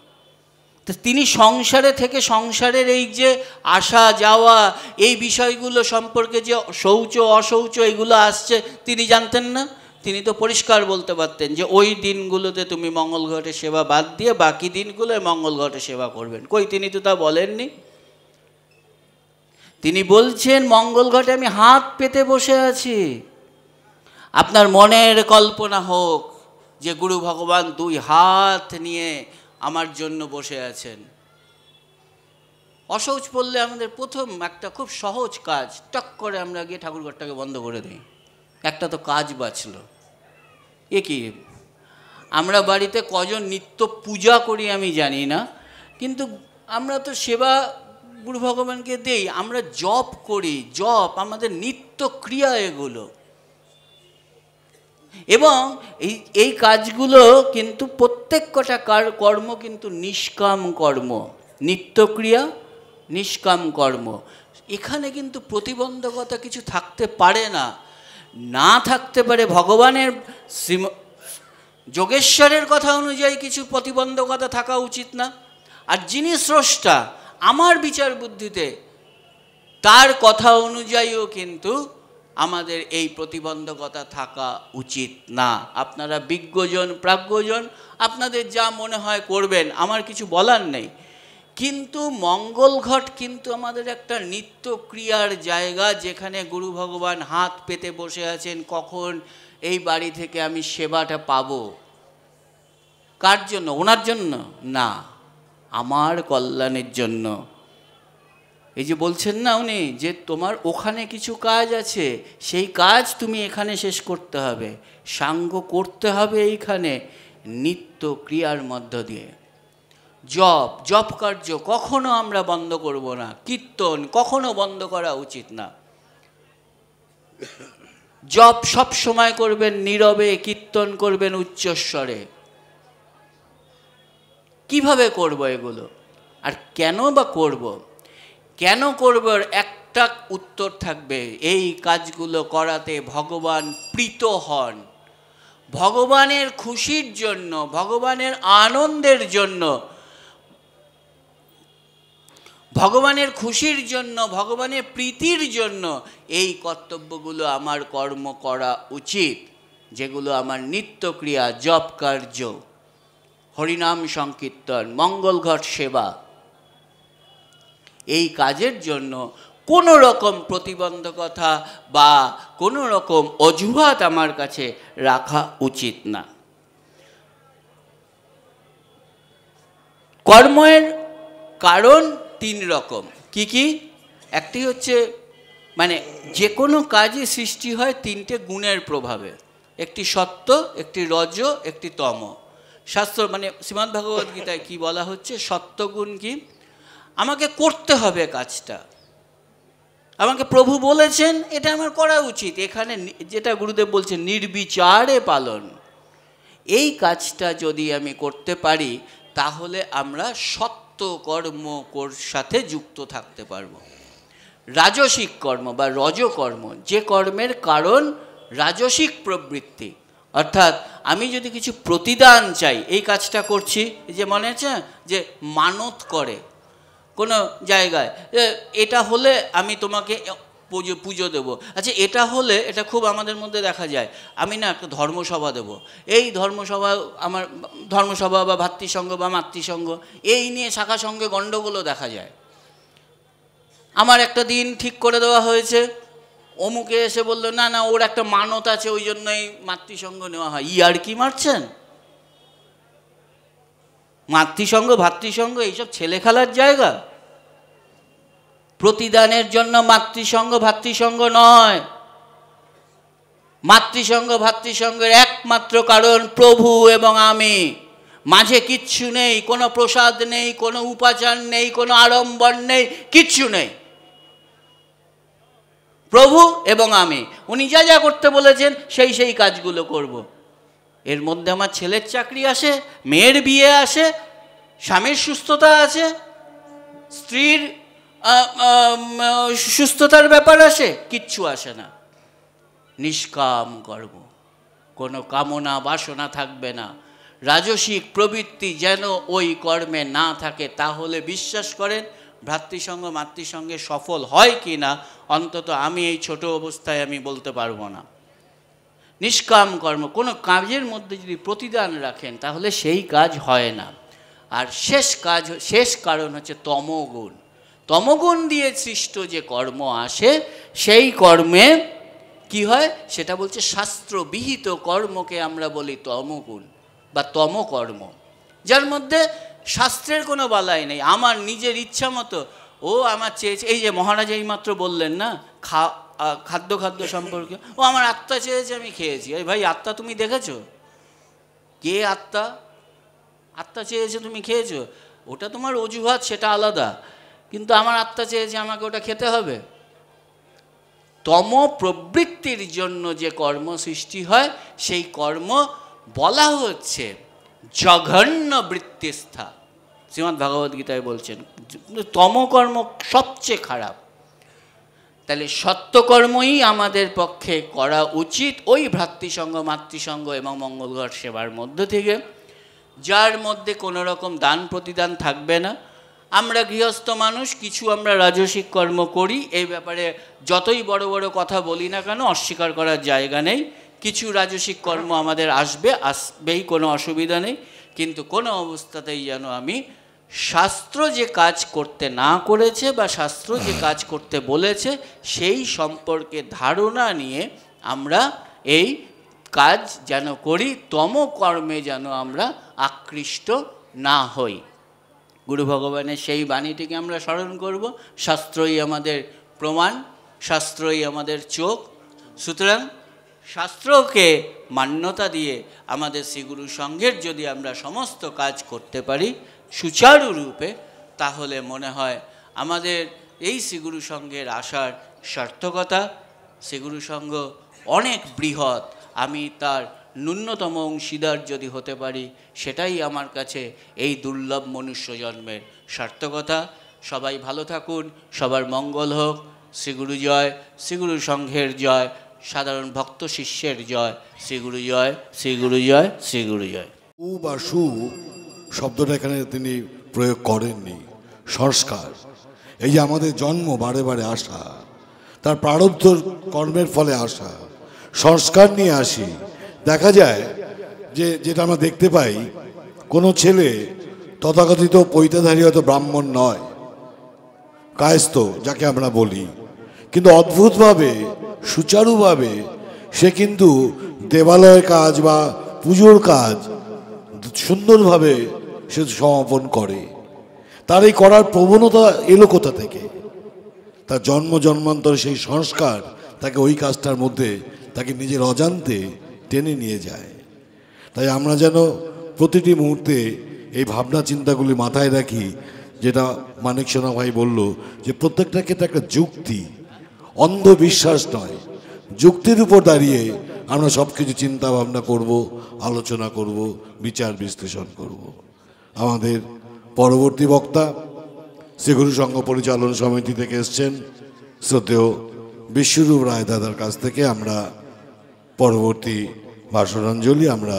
তো তিনি সংসারে থেকে সংসারের এই যে আসা যাওয়া, এই বিষয়গুলো সম্পর্কে যে শৌচ অশৌচ এগুলো আসছে, তিনি জানতেন না? তিনি তো পরিষ্কার বলতে পারতেন যে ওই দিনগুলোতে তুমি মঙ্গল ঘটের সেবা বাদ দিয়ে বাকি দিনগুলোয় মঙ্গল ঘটের সেবা করবেন। কই, তিনি তো তা বলেননি। তিনি বলছেন মঙ্গল ঘটে আমি হাত পেতে বসে আছি। আপনার মনের কল্পনা হোক যে গুরু ভগবান দুই হাত নিয়ে আমার জন্য বসে আছেন। অশৌচ পড়লে আমাদের প্রথম একটা খুব সহজ কাজ, টক করে আমরা গিয়ে ঠাকুরঘরটাকে বন্ধ করে দিই, একটা তো কাজ বাঁচলো। এ কি, আমরা বাড়িতে কজন নিত্য পূজা করি আমি জানি না, কিন্তু আমরা তো সেবা গুরু ভগবানকে দেই। আমরা জপ করি, জপ আমাদের নিত্য ক্রিয়া এগুলো, এবং এই কাজগুলো কিন্তু প্রত্যেক কটা কর্ম কিন্তু নিষ্কাম কর্ম, নিত্যক্রিয়া নিষ্কাম কর্ম। এখানে কিন্তু প্রতিবন্ধকতা কিছু থাকতে পারে না, না থাকতে পারে ভগবানের যোগেশ্বরের কথা অনুযায়ী কিছু প্রতিবন্ধকতা থাকা উচিত না। আর যিনি স্রষ্টা, আমার বিচার বুদ্ধিতে তার কথা অনুযায়ীও কিন্তু আমাদের এই প্রতিবন্ধকতা থাকা উচিত না। আপনারা বিজ্ঞজন প্রাজ্ঞজন, আপনাদের যা মনে হয় করবেন, আমার কিছু বলার নেই। কিন্তু মঙ্গল ঘট কিন্তু আমাদের একটা নিত্য ক্রিয়ার জায়গা, যেখানে গুরু ভগবান হাত পেতে বসে আছেন, কখন এই বাড়ি থেকে আমি সেবাটা পাবো। কার জন্য? ওনার জন্য না, আমার কল্যাণের জন্য। এই যে বলছেন না উনি, যে তোমার ওখানে কিছু কাজ আছে, সেই কাজ তুমি এখানে শেষ করতে হবে, সাঙ্গ করতে হবে এইখানে নিত্য ক্রিয়ার মধ্য দিয়ে। জপ কার্য কখনো আমরা বন্ধ করব না, কীর্তন কখনো বন্ধ করা উচিত না। জপ সব সময় করবেন নীরবে, কীর্তন করবেন উচ্চস্বরে। কিভাবে করব এগুলো, আর কেন বা করব? কেন করব একটা উত্তর থাকবে, এই কাজগুলো করাতে ভগবান প্রীত হন। ভগবানের খুশির জন্য, ভগবানের আনন্দের জন্য, ভগবানের খুশির জন্য, ভগবানের প্রীতির জন্য এই কর্তব্যগুলো আমার কর্ম করা উচিত, যেগুলো আমার নিত্যক্রিয়া, জপ কার্য, হরিনাম সংকীর্তন, মঙ্গল ঘট সেবা। এই কাজের জন্য কোনো রকম প্রতিবন্ধকতা বা কোনো রকম অজুহাত আমার কাছে রাখা উচিত না। কর্মের কারণ তিন রকম। কি কি? একটি হচ্ছে, মানে যে কোনো কাজই সৃষ্টি হয় তিনটে গুণের প্রভাবে, একটি সত্য, একটি রজ, একটি তম। শাস্ত্র মানে শ্রীমদ্ ভগবদ গীতায় কি বলা হচ্ছে? সত্যগুণ কি? আমাকে করতে হবে কাজটা, আমাকে প্রভু বলেছেন এটা আমার করা উচিত, এখানে যেটা গুরুদেব বলছেন নির্বিচারে পালন। এই কাজটা যদি আমি করতে পারি, তাহলে আমরা সত্য কর্মর সাথে যুক্ত থাকতে পারব। রাজসিক কর্ম বা রজকর্ম, যে কর্মের কারণ রাজসিক প্রবৃত্তি, অর্থাৎ আমি যদি কিছু প্রতিদান চাই, এই কাজটা করছি, যে মনে আছে যে মানত করে কোনো জায়গায়, এটা হলে আমি তোমাকে পুজো দেবো, আচ্ছা এটা হলে, এটা খুব আমাদের মধ্যে দেখা যায়, আমি না একটা ধর্মসভা দেবো, এই ধর্মসভা, আমার ধর্মসভা বা ভাতৃসংঘ বা মাতৃসংঘ, এই নিয়ে শাখা সঙ্গে গণ্ডগোলও দেখা যায়। আমার একটা দিন ঠিক করে দেওয়া হয়েছে, অমুকে এসে বললো না না ওর একটা মানত আছে ওই জন্যই মাতৃসংঘ নেওয়া হয়। আর কি মারছেন? মাতৃসংঘ ভাতৃসংঘ এইসব ছেলে খেলার জায়গা? প্রতিদানের জন্য মাতৃসংঘ ভাতৃসংঘ নয়। মাতৃসংঘ ভাতৃসংঘের একমাত্র কারণ প্রভু এবং আমি, মাঝে কিচ্ছু নেই, কোনো প্রসাদ নেই, কোনো উপাচার নেই, কোনো আড়ম্বর নেই, কিচ্ছু নেই। প্রভু এবং আমি, উনি যা যা করতে বলেছেন সেই সেই কাজগুলো করব। এর মধ্যে আমার ছেলের চাকরি আসে, মেয়ের বিয়ে আসে, স্বামীর সুস্থতা আছে, স্ত্রীর সুস্থতার ব্যাপার আসে, কিচ্ছু আসে না। নিষ্কাম কর্ম, কোনো কামনা বাসনা থাকবে না, রাজসিক প্রবৃত্তি যেন ওই কর্মে না থাকে, তাহলে বিশ্বাস করেন ভ্রাতৃসংঘ মাতৃসংঘে সফল হয় কি না, অন্তত আমি এই ছোট অবস্থায় আমি বলতে পারবো না। নিষ্কাম কর্ম, কোনো কাজের মধ্যে যদি প্রতিদান রাখেন তাহলে সেই কাজ হয় না। আর শেষ কারণ হচ্ছে তমগুণ। তমগুণ দিয়ে সৃষ্ট যে কর্ম আসে, সেই কর্মে কি হয় সেটা বলছে শাস্ত্রবিহিত কর্মকে আমরা বলি তমগুণ বা তমকর্ম, যার মধ্যে শাস্ত্রের কোনো বালাই নেই, আমার নিজের ইচ্ছা মতো ও আমার চেয়েছে। এই যে মহারাজ এইমাত্র বললেন না খাদ্য সম্পর্কে, ও আমার আত্মা চেয়েছে আমি খেয়েছি। এই ভাই, আত্মা তুমি দেখেছো? কে আত্মা? আত্মা চেয়েছে তুমি খেয়েছো, ওটা তোমার অজুহাত, সেটা আলাদা, কিন্তু আমার আত্মা চেয়েছে আমাকে ওটা খেতে হবে। তম প্রবৃত্তির জন্য যে কর্ম সৃষ্টি হয়, সেই কর্ম বলা হচ্ছে জঘন্য বৃত্তিস্থা। শ্রীমদ্ ভাগবত গীতায় বলছেন তমকর্ম সবচেয়ে খারাপ। তাহলে সত্যকর্মই আমাদের পক্ষে করা উচিত, ওই ভ্রাতৃসংঘ মাতৃসংঘ এবং মঙ্গলঘর সেবার মধ্য থেকে, যার মধ্যে কোনো রকম দান প্রতিদান থাকবে না। আমরা গৃহস্থ মানুষ, কিছু আমরা রাজসিক কর্ম করি, এই ব্যাপারে যতই বড় বড় কথা বলি না কেন অস্বীকার করার জায়গা নেই। কিছু রাজসিক কর্ম আমাদের আসবেই, কোনো অসুবিধা নেই, কিন্তু কোনো অবস্থাতেই যেন আমি শাস্ত্র যে কাজ করতে না করেছে বা শাস্ত্র যে কাজ করতে বলেছে সেই সম্পর্কে ধারণা নিয়ে আমরা এই কাজ যেন করি, তমকর্মে যেন আমরা আকৃষ্ট না হই। গুরু ভগবানের সেই বাণীটিকে আমরা স্মরণ করব। শাস্ত্রই আমাদের প্রমাণ, শাস্ত্রই আমাদের চোখ। সুতরাং শাস্ত্রকে মান্যতা দিয়ে আমাদের শ্রীগুরু সংঘের যদি আমরা সমস্ত কাজ করতে পারি সুচারুরূপে, তাহলে মনে হয় আমাদের এই শ্রীগুরু সংঘের আসার সার্থকতা। শ্রীগুরু সংঘ অনেক বৃহৎ, আমি তার ন্যূনতম অংশীদার যদি হতে পারি, সেটাই আমার কাছে এই দুর্লভ মনুষ্য জন্মের সার্থকতা। সবাই ভালো থাকুন, সবার মঙ্গল হোক। শ্রীগুরু জয়, শ্রীগুরু সংঘের জয়, সাধারণ ভক্ত শিষ্যের জয়। শ্রীগুরু জয়, শ্রীগুরু জয়, শ্রীগুরু জয়। উ বা সু শব্দটা এখানে তিনি প্রয়োগ করেননি। সংস্কার, এই যে আমাদের জন্ম বারে বারে আসা, তার প্রারব্ধ কর্মের ফলে আসা, সংস্কার নিয়ে আসি। দেখা যায় যে যেটা আমরা দেখতে পাই, কোনো ছেলে তথাকথিত পৈতাধারী হয়তো ব্রাহ্মণ নয়, কায়স্থ যাকে আমরা বলি, কিন্তু অদ্ভুতভাবে সুচারুভাবে সে কিন্তু দেবালয়ের কাজ বা পুজোর কাজ সুন্দরভাবে সে সমাপন করে। তার এই করার প্রবণতা এলো কোথা থেকে? তার জন্মান্তর সেই সংস্কার তাকে ওই কাজটার মধ্যে তাকে নিজের অজান্তে টেনে নিয়ে যায়। তাই আমরা যেন প্রতিটি মুহূর্তে এই ভাবনা চিন্তাগুলি মাথায় রাখি, যেটা মানিক সোনা ভাই বলল, যে প্রত্যেকটা ক্ষেত্রে একটা যুক্তি, অন্ধবিশ্বাস নয়, যুক্তির উপর দাঁড়িয়ে আমরা সব কিছু চিন্তা ভাবনা করব, আলোচনা করব, বিচার বিশ্লেষণ করব। আমাদের পরবর্তী বক্তা শ্রীগুরু সংঘ পরিচালন সমিতি থেকে এসছেন শ্রদ্ধেয় বিশ্বরূপ রায় দাদার কাছ থেকে আমরা পরবর্তী ভাষণাঞ্জলি আমরা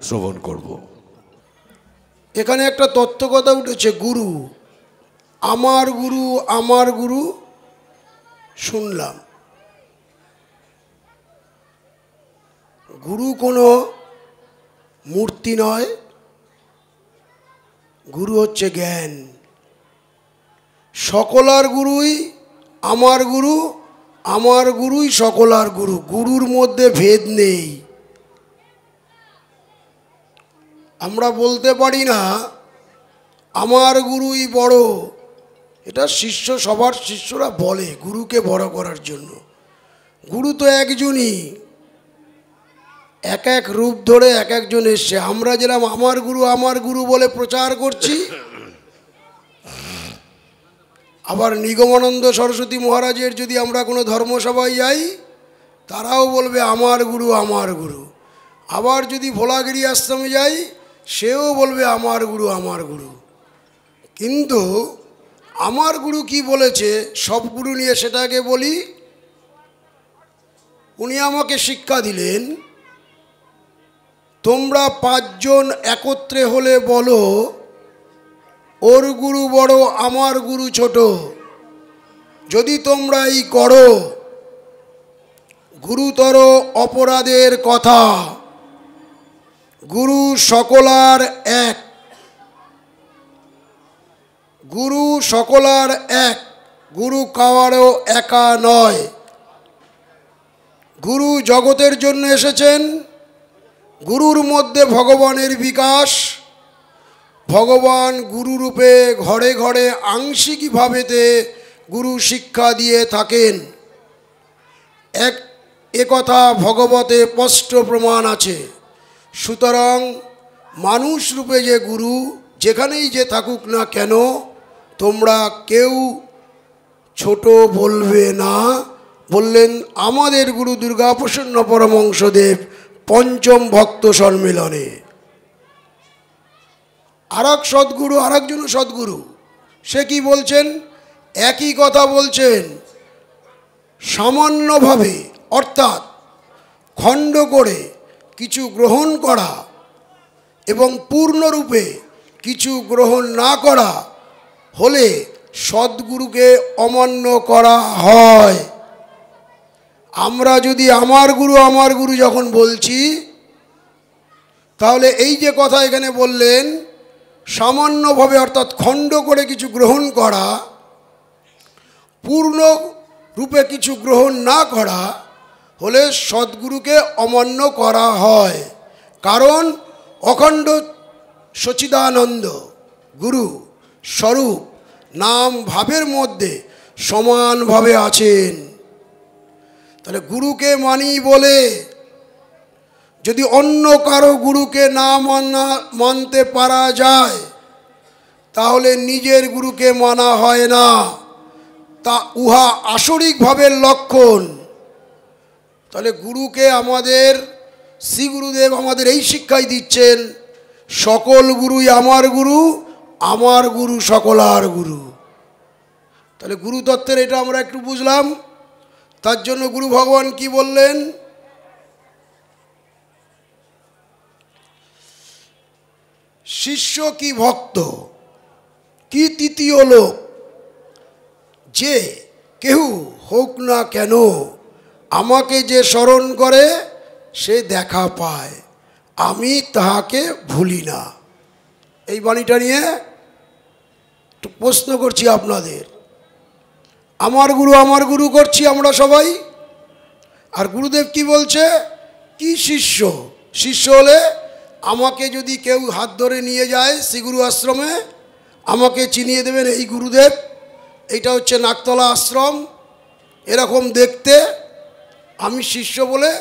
শ্রবণ করব। এখানে একটা তত্ত্ব কথা উঠেছে, গুরু, আমার গুরু শুনলাম। গুরু কোনো মূর্তি নয়, গুরু হচ্ছে জ্ঞান। সকলার গুরুই আমার গুরুই সকলার গুরু। গুরুর মধ্যে ভেদ নেই। আমরা বলতে পারি না আমার গুরুই বড়, এটা শিষ্য, সবার শিষ্যরা বলে গুরুকে বড় করার জন্য। গুরু তো একজনই, এক এক রূপ ধরে এক একজন এসছে। আমরা যেরকম আমার গুরু বলে প্রচার করছি, আবার নিগমানন্দ সরস্বতী মহারাজের যদি আমরা কোনো ধর্মসভায় যাই, তারাও বলবে আমার গুরু। আবার যদি ভোলাগিরি আশ্রমে যাই, সেও বলবে আমার গুরু। কিন্তু আমার গুরু কি বলেছে, সব গুরু নিয়ে সেটাকে বলি। উনি আমাকে শিক্ষা দিলেন, তোমরা 5 জন একত্রে হলে বলো ওর গুরু বড়, আমার গুরু ছোট। যদি তোমরা এই করো, গুরুতর অপরাধের কথা। গুরু সকলার এক, গুরু কারও একা নয়। গুরু জগতের জন্য এসেছেন। গুরুর মধ্যে ভগবানের বিকাশ। ভগবান গুরুরূপে ঘরে ঘরে আংশিকভাবেতে গুরু শিক্ষা দিয়ে থাকেন। একথা ভগবতে স্পষ্ট প্রমাণ আছে। সুতরাং মানুষ রূপে যে গুরু যেখানেই যে থাকুক না কেন, তোমরা কেউ ছোট বলবে না। বললেন আমাদের গুরু দুর্গাপ্রসন্ন পরমহংসদেব পঞ্চম ভক্ত সম্মেলনে। আরেকজন সদ্গুরু, সে কি বলছেন? একই কথা বলছেন, সামান্যভাবে অর্থাৎ খণ্ড করে কিছু গ্রহণ করা এবং পূর্ণরূপে কিছু গ্রহণ না করা হলে সদ্গুরুকে অমান্য করা হয়। আমরা যদি আমার গুরু যখন বলছি, তাহলে এই যে কথা এখানে বললেন, সামান্যভাবে অর্থাৎ খণ্ড করে কিছু গ্রহণ করা, পূর্ণ রূপে কিছু গ্রহণ না করা হলে সদ্গুরুকে অমান্য করা হয়। কারণ অখণ্ড সচিদানন্দ গুরু স্বরূপ নাম ভাবের মধ্যে সমানভাবে আছেন। তাহলে গুরুকে মানি বলে যদি অন্য কারো গুরুকে না মানতে পারা যায়, তাহলে নিজের গুরুকে মানা হয় না। তা উহা আসরিক ভাবের লক্ষণ। তাহলে গুরুকে আমাদের শ্রী গুরুদেব আমাদের এই শিক্ষাই দিচ্ছেন, সকল গুরুই আমার গুরু সকলার গুরু। তাহলে গুরুতত্ত্বের এটা আমরা একটু বুঝলাম। তার জন্য গুরু ভগবান কি বললেন? শিষ্য কি ভক্ত কি তৃতীয় লোক, যে কেউ হোক না কেন আমাকে যে স্মরণ করে সে দেখা পায়, আমি তাহাকে ভুলি না। এই বাণীটা নিয়ে একটু প্রশ্ন করছি আপনাদের। আমার গুরু করছি আমরা সবাই, আর গুরুদেব কি বলছে? কি শিষ্য হলে আমাকে যদি কেউ হাত ধরে নিয়ে যায় শ্রীগুরু আশ্রমে, আমাকে চিনিয়ে দেবেন এই গুরুদেব, এইটা হচ্ছে নাকতলা আশ্রম, এরকম দেখতে। আমি শিষ্য বলে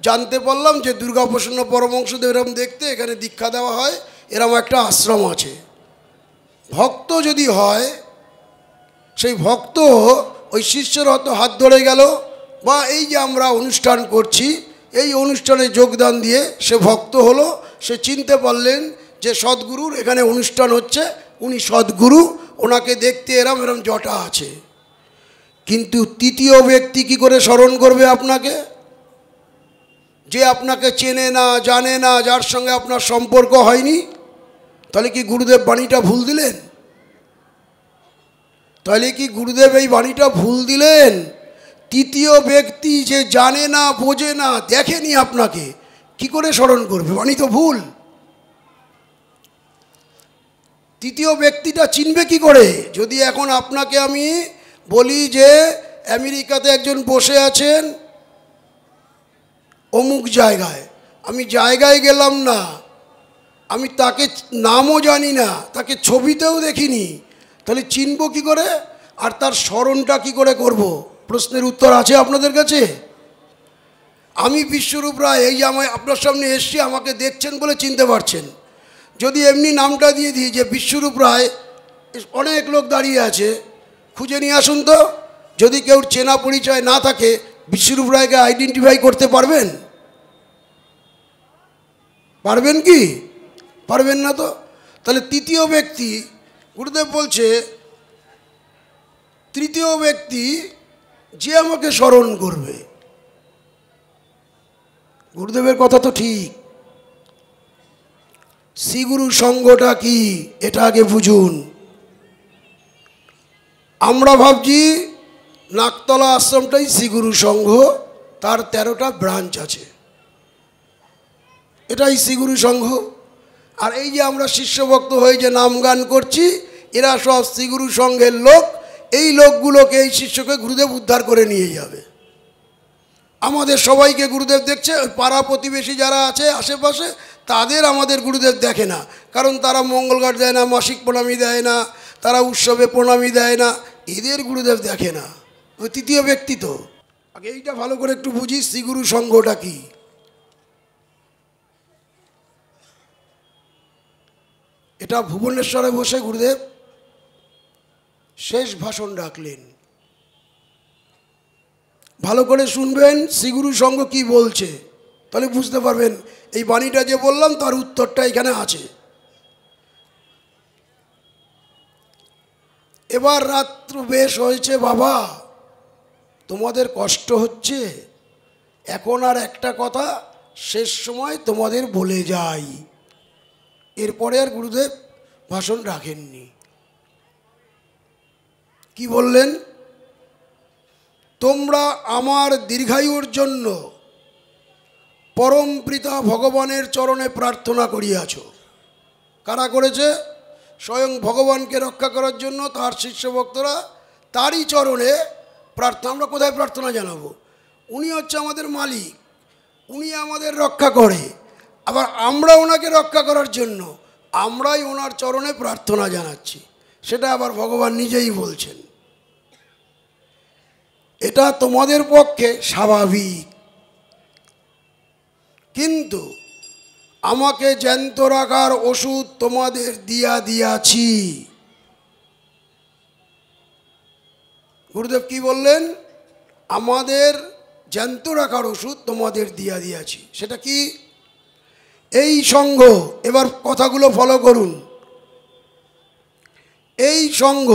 জানতে পারলাম যে দুর্গাপ্রসন্ন পরমহংসদেব এরকম দেখতে, এখানে দীক্ষা দেওয়া হয়, এরকম একটা আশ্রম আছে। ভক্ত যদি হয়, সেই ভক্ত ওই শিষ্যর হয়তো হাত ধরে গেল, বা এই যে আমরা অনুষ্ঠান করছি এই অনুষ্ঠানে যোগদান দিয়ে সে ভক্ত হলো। সে চিনতে পারলেন যে সদ্গুরুর এখানে অনুষ্ঠান হচ্ছে, উনি সদ্গুরু, ওনাকে দেখতে এরম এরম জটা আছে। কিন্তু তৃতীয় ব্যক্তি কি করে স্মরণ করবে আপনাকে? যে আপনাকে চেনে না, জানে না, যার সঙ্গে আপনার সম্পর্ক হয়নি। তাহলে কি গুরুদেব বাণীটা ভুল দিলেন? তাহলে কি গুরুদেব এই বাণীটা ভুল দিলেন? তৃতীয় ব্যক্তি যে জানে না, বোঝে না, দেখেনি আপনাকে, কি করে স্মরণ করবে? বাণী তো ভুল। তৃতীয় ব্যক্তিটা চিনবে কি করে? যদি এখন আপনাকে আমি বলি যে আমেরিকাতে একজন বসে আছেন অমুক জায়গায়, আমি জায়গায় গেলাম না, আমি তাকে নামও জানি না, তাকে ছবিতেও দেখিনি, তাহলে চিনব কি করে? আর তার স্মরণটা কি করে করব? প্রশ্নের উত্তর আছে আপনাদের কাছে? আমি বিশ্বরূপ রায়, এই যে আমি আপনার সামনে এসছি, আমাকে দেখছেন বলে চিনতে পারছেন। যদি এমনি নামটা দিয়ে দিই যে বিশ্বরূপ রায়, অনেক লোক দাঁড়িয়ে আছে, খুঁজে নিয়ে আসুন তো। যদি কেউ চেনা পরিচয় না থাকে, বিশ্বরূপ রায়কে আইডেন্টিফাই করতে পারবেন? পারবেন কি? পারবেন না তো। তাহলে তৃতীয় ব্যক্তি, গুরুদেব বলছে তৃতীয় ব্যক্তি যে আমাকে স্মরণ করবে। গুরুদেবের কথা তো ঠিক। শ্রীগুরু সঙ্গটা কি এটা আগে বুঝুন। আমরা ভাবছি নাকতলা আশ্রমটাই শ্রীগুরু সংঘ, তার 13টা ব্রাঞ্চ আছে, এটাই শ্রীগুরু সংঘ। আর এই যে আমরা শিষ্যভক্ত হয়ে যে নাম গান করছি, এরা সব শ্রীগুরু সংঘের লোক। এই লোকগুলোকে, এই শিষ্যকে গুরুদেব উদ্ধার করে নিয়ে যাবে। আমাদের সবাইকে গুরুদেব দেখছে, ওই পাড়া প্রতিবেশী যারা আছে আশেপাশে, তাদের আমাদের গুরুদেব দেখে না, কারণ তারা মঙ্গলঘাট দেয় না, মাসিক প্রণামী দেয় না, তারা উৎসবে প্রণামী দেয় না, এদের গুরুদেব দেখে না। ওই তৃতীয় ব্যক্তি তো। আগে এইটা ভালো করে একটু বুঝি, শ্রীগুরু সংঘটা কি। এটা ভুবনেশ্বরে বসে গুরুদেব শেষ ভাষণ রাখলেন। ভালো করে শুনবেন শ্রীগুরু সংঘ কি বলছে, তাহলে বুঝতে পারবেন এই বাণীটা যে বললাম তার উত্তরটা এখানে আছে। এবার রাত্র বেশ হয়েছে বাবা, তোমাদের কষ্ট হচ্ছে, এখন আর একটা কথা শেষ সময় তোমাদের বলে যাই। এরপরে আর গুরুদেব ভাষণ রাখেননি। কি বললেন? তোমরা আমার দীর্ঘায়ুর জন্য পরম পিতা ভগবানের চরণে প্রার্থনা করিয়াছ। কারা করেছে? স্বয়ং ভগবানকে রক্ষা করার জন্য তার শিষ্যভক্তরা তারই চরণে প্রার্থনা। আমরা কোথায় প্রার্থনা জানাবো? উনি হচ্ছে আমাদের মালিক, উনি আমাদের রক্ষা করে, আবার আমরা ওনাকে রক্ষা করার জন্য আমরাই ওনার চরণে প্রার্থনা জানাচ্ছি। সেটা আবার ভগবান নিজেই বলছেন। এটা তোমাদের পক্ষে স্বাভাবিক, কিন্তু আমাকে জ্যান্ত রাখার ওষুধ তোমাদের দিয়াছি। গুরুদেব কি বললেন? আমাদের জ্যান্ত রাখার ওষুধ তোমাদের দিয়াছি। সেটা কি? এই সংঘ। এবার কথাগুলো ফলো করুন। এই সংঘ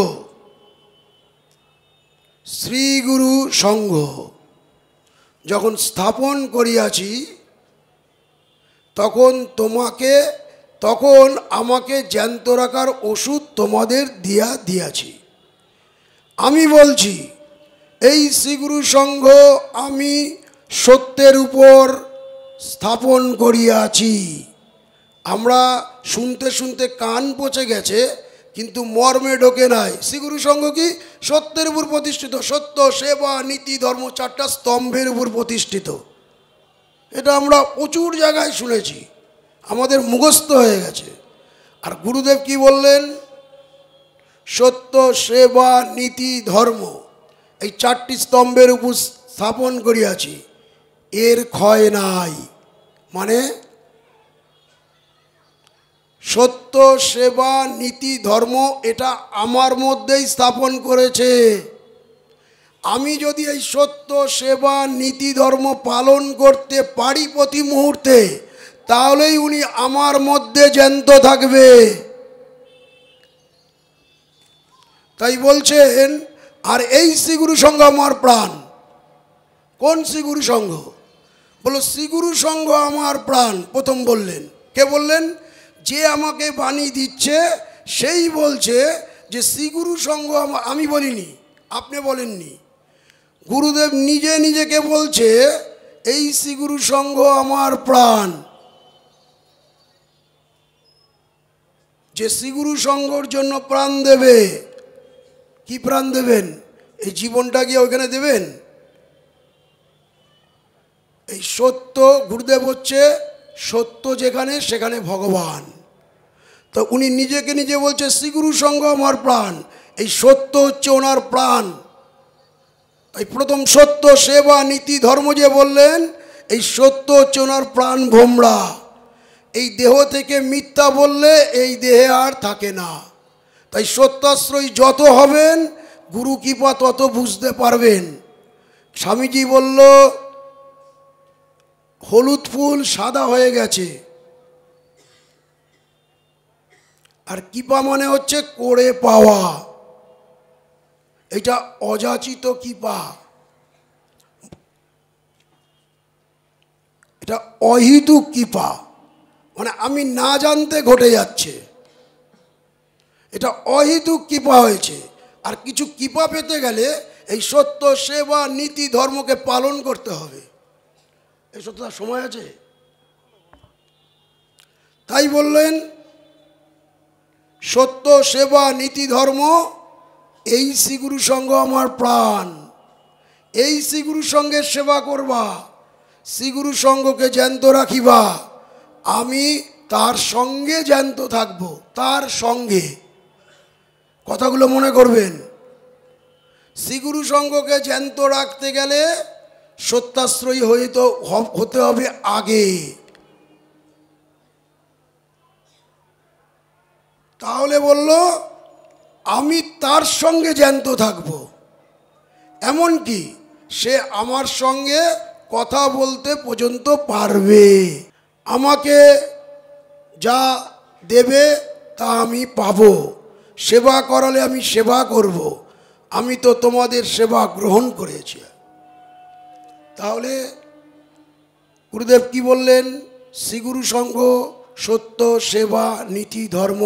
শ্রীগুরু সংঘ যখন স্থাপন করিয়াছি, তখন আমাকে জ্যান্ত রাখার ওষুধ তোমাদের দিয়াছি। আমি বলছি এই শ্রীগুরু সংঘ আমি সত্যের উপর স্থাপন করিয়াছি। আমরা শুনতে শুনতে কান পচে গেছে, কিন্তু মর্মে ঢোকে নাই। শ্রীগুরু সংঘ কি? সত্যের উপর প্রতিষ্ঠিত। সত্য, সেবা, নীতি, ধর্ম, 4টা স্তম্ভের উপর প্রতিষ্ঠিত। এটা আমরা প্রচুর জায়গায় শুনেছি, আমাদের মুখস্থ হয়ে গেছে। আর গুরুদেব কি বললেন? সত্য, সেবা, নীতি, ধর্ম, এই 4টি স্তম্ভের উপর স্থাপন করিয়াছি, এর ক্ষয় নাই। মানে সত্য, সেবা, নীতি, ধর্ম এটা আমার মধ্যেই স্থাপন করেছে। আমি যদি এই সত্য, সেবা, নীতি, ধর্ম পালন করতে পারি প্রতি মুহূর্তে, তাহলেই উনি আমার মধ্যে জ্যান্ত থাকবে। তাই বলছেন, আর এই শ্রীগুরু সঙ্গ আমার প্রাণ। কোন শ্রীগুরু সঙ্গ? বলো শ্রীগুরু সঙ্গ আমার প্রাণ। প্রথম বললেন, কে বললেন? যে আমাকে বাণী দিচ্ছে সেই বলছে যে শ্রীগুরু সঙ্গ আমি বলিনি, আপনি বলেননি। গুরুদেব নিজে নিজেকে বলছে এই শ্রীগুরু সঙ্গ আমার প্রাণ। যে শ্রীগুরু সঙ্গর জন্য প্রাণ দেবে, কি প্রাণ দেবেন? এই জীবনটা গিয়ে ওইখানে দেবেন? এই সত্য, গুরুদেব হচ্ছে সত্য, যেখানে সেখানে ভগবান। তো উনি নিজেকে নিজে বলছে শ্রীগুরু সঙ্গ আমার প্রাণ, এই সত্য হচ্ছে ওনার প্রাণ। তাই প্রথম সত্য সেবা নীতি ধর্ম যে বললেন, এই সত্য হচ্ছে ওনার প্রাণ ভোমরা। এই দেহ থেকে মিথ্যা বললে এই দেহে আর থাকে না। তাই সত্যাশ্রয়ী যত হবেন গুরু কৃপা তত বুঝতে পারবেন। স্বামীজি বলল হলুদ ফুল সাদা হয়ে গেছে, আর কৃপা মানে হচ্ছে করে পাওয়া। এটা অযাচিত কৃপা, এটা অহিতুক কৃপা, মানে আমি না জানতে ঘটে যাচ্ছে, এটা অহিতুক কৃপা হয়েছে। আর কিছু কৃপা পেতে গেলে এই সত্য সেবা নীতি ধর্মকে পালন করতে হবে। এই সত্যতার সময় আছে। তাই বললেন সত্য সেবা নীতি ধর্ম, এই শ্রীগুরু সঙ্গ আমার প্রাণ। এই শ্রীগুরু সঙ্গের সেবা করবা, শ্রীগুরু সঙ্গকে জ্যান্ত রাখিবা, আমি তার সঙ্গে জ্যান্ত থাকব, তার সঙ্গে। কথাগুলো মনে করবেন। শ্রীগুরু সঙ্গকে জ্যান্ত রাখতে গেলে সত্যাশ্রয়ী হতে হবে আগে। তাহলে বলল আমি তার সঙ্গে জ্যান্ত থাকব, এমনকি সে আমার সঙ্গে কথা বলতে পর্যন্ত পারবে। আমাকে যা দেবে তা আমি পাবো, সেবা করালে আমি সেবা করব, আমি তো তোমাদের সেবা গ্রহণ করেছি। তাহলে গুরুদেব কি বললেন? শ্রীগুরু সঙ্গ, সত্য সেবা নীতি ধর্ম।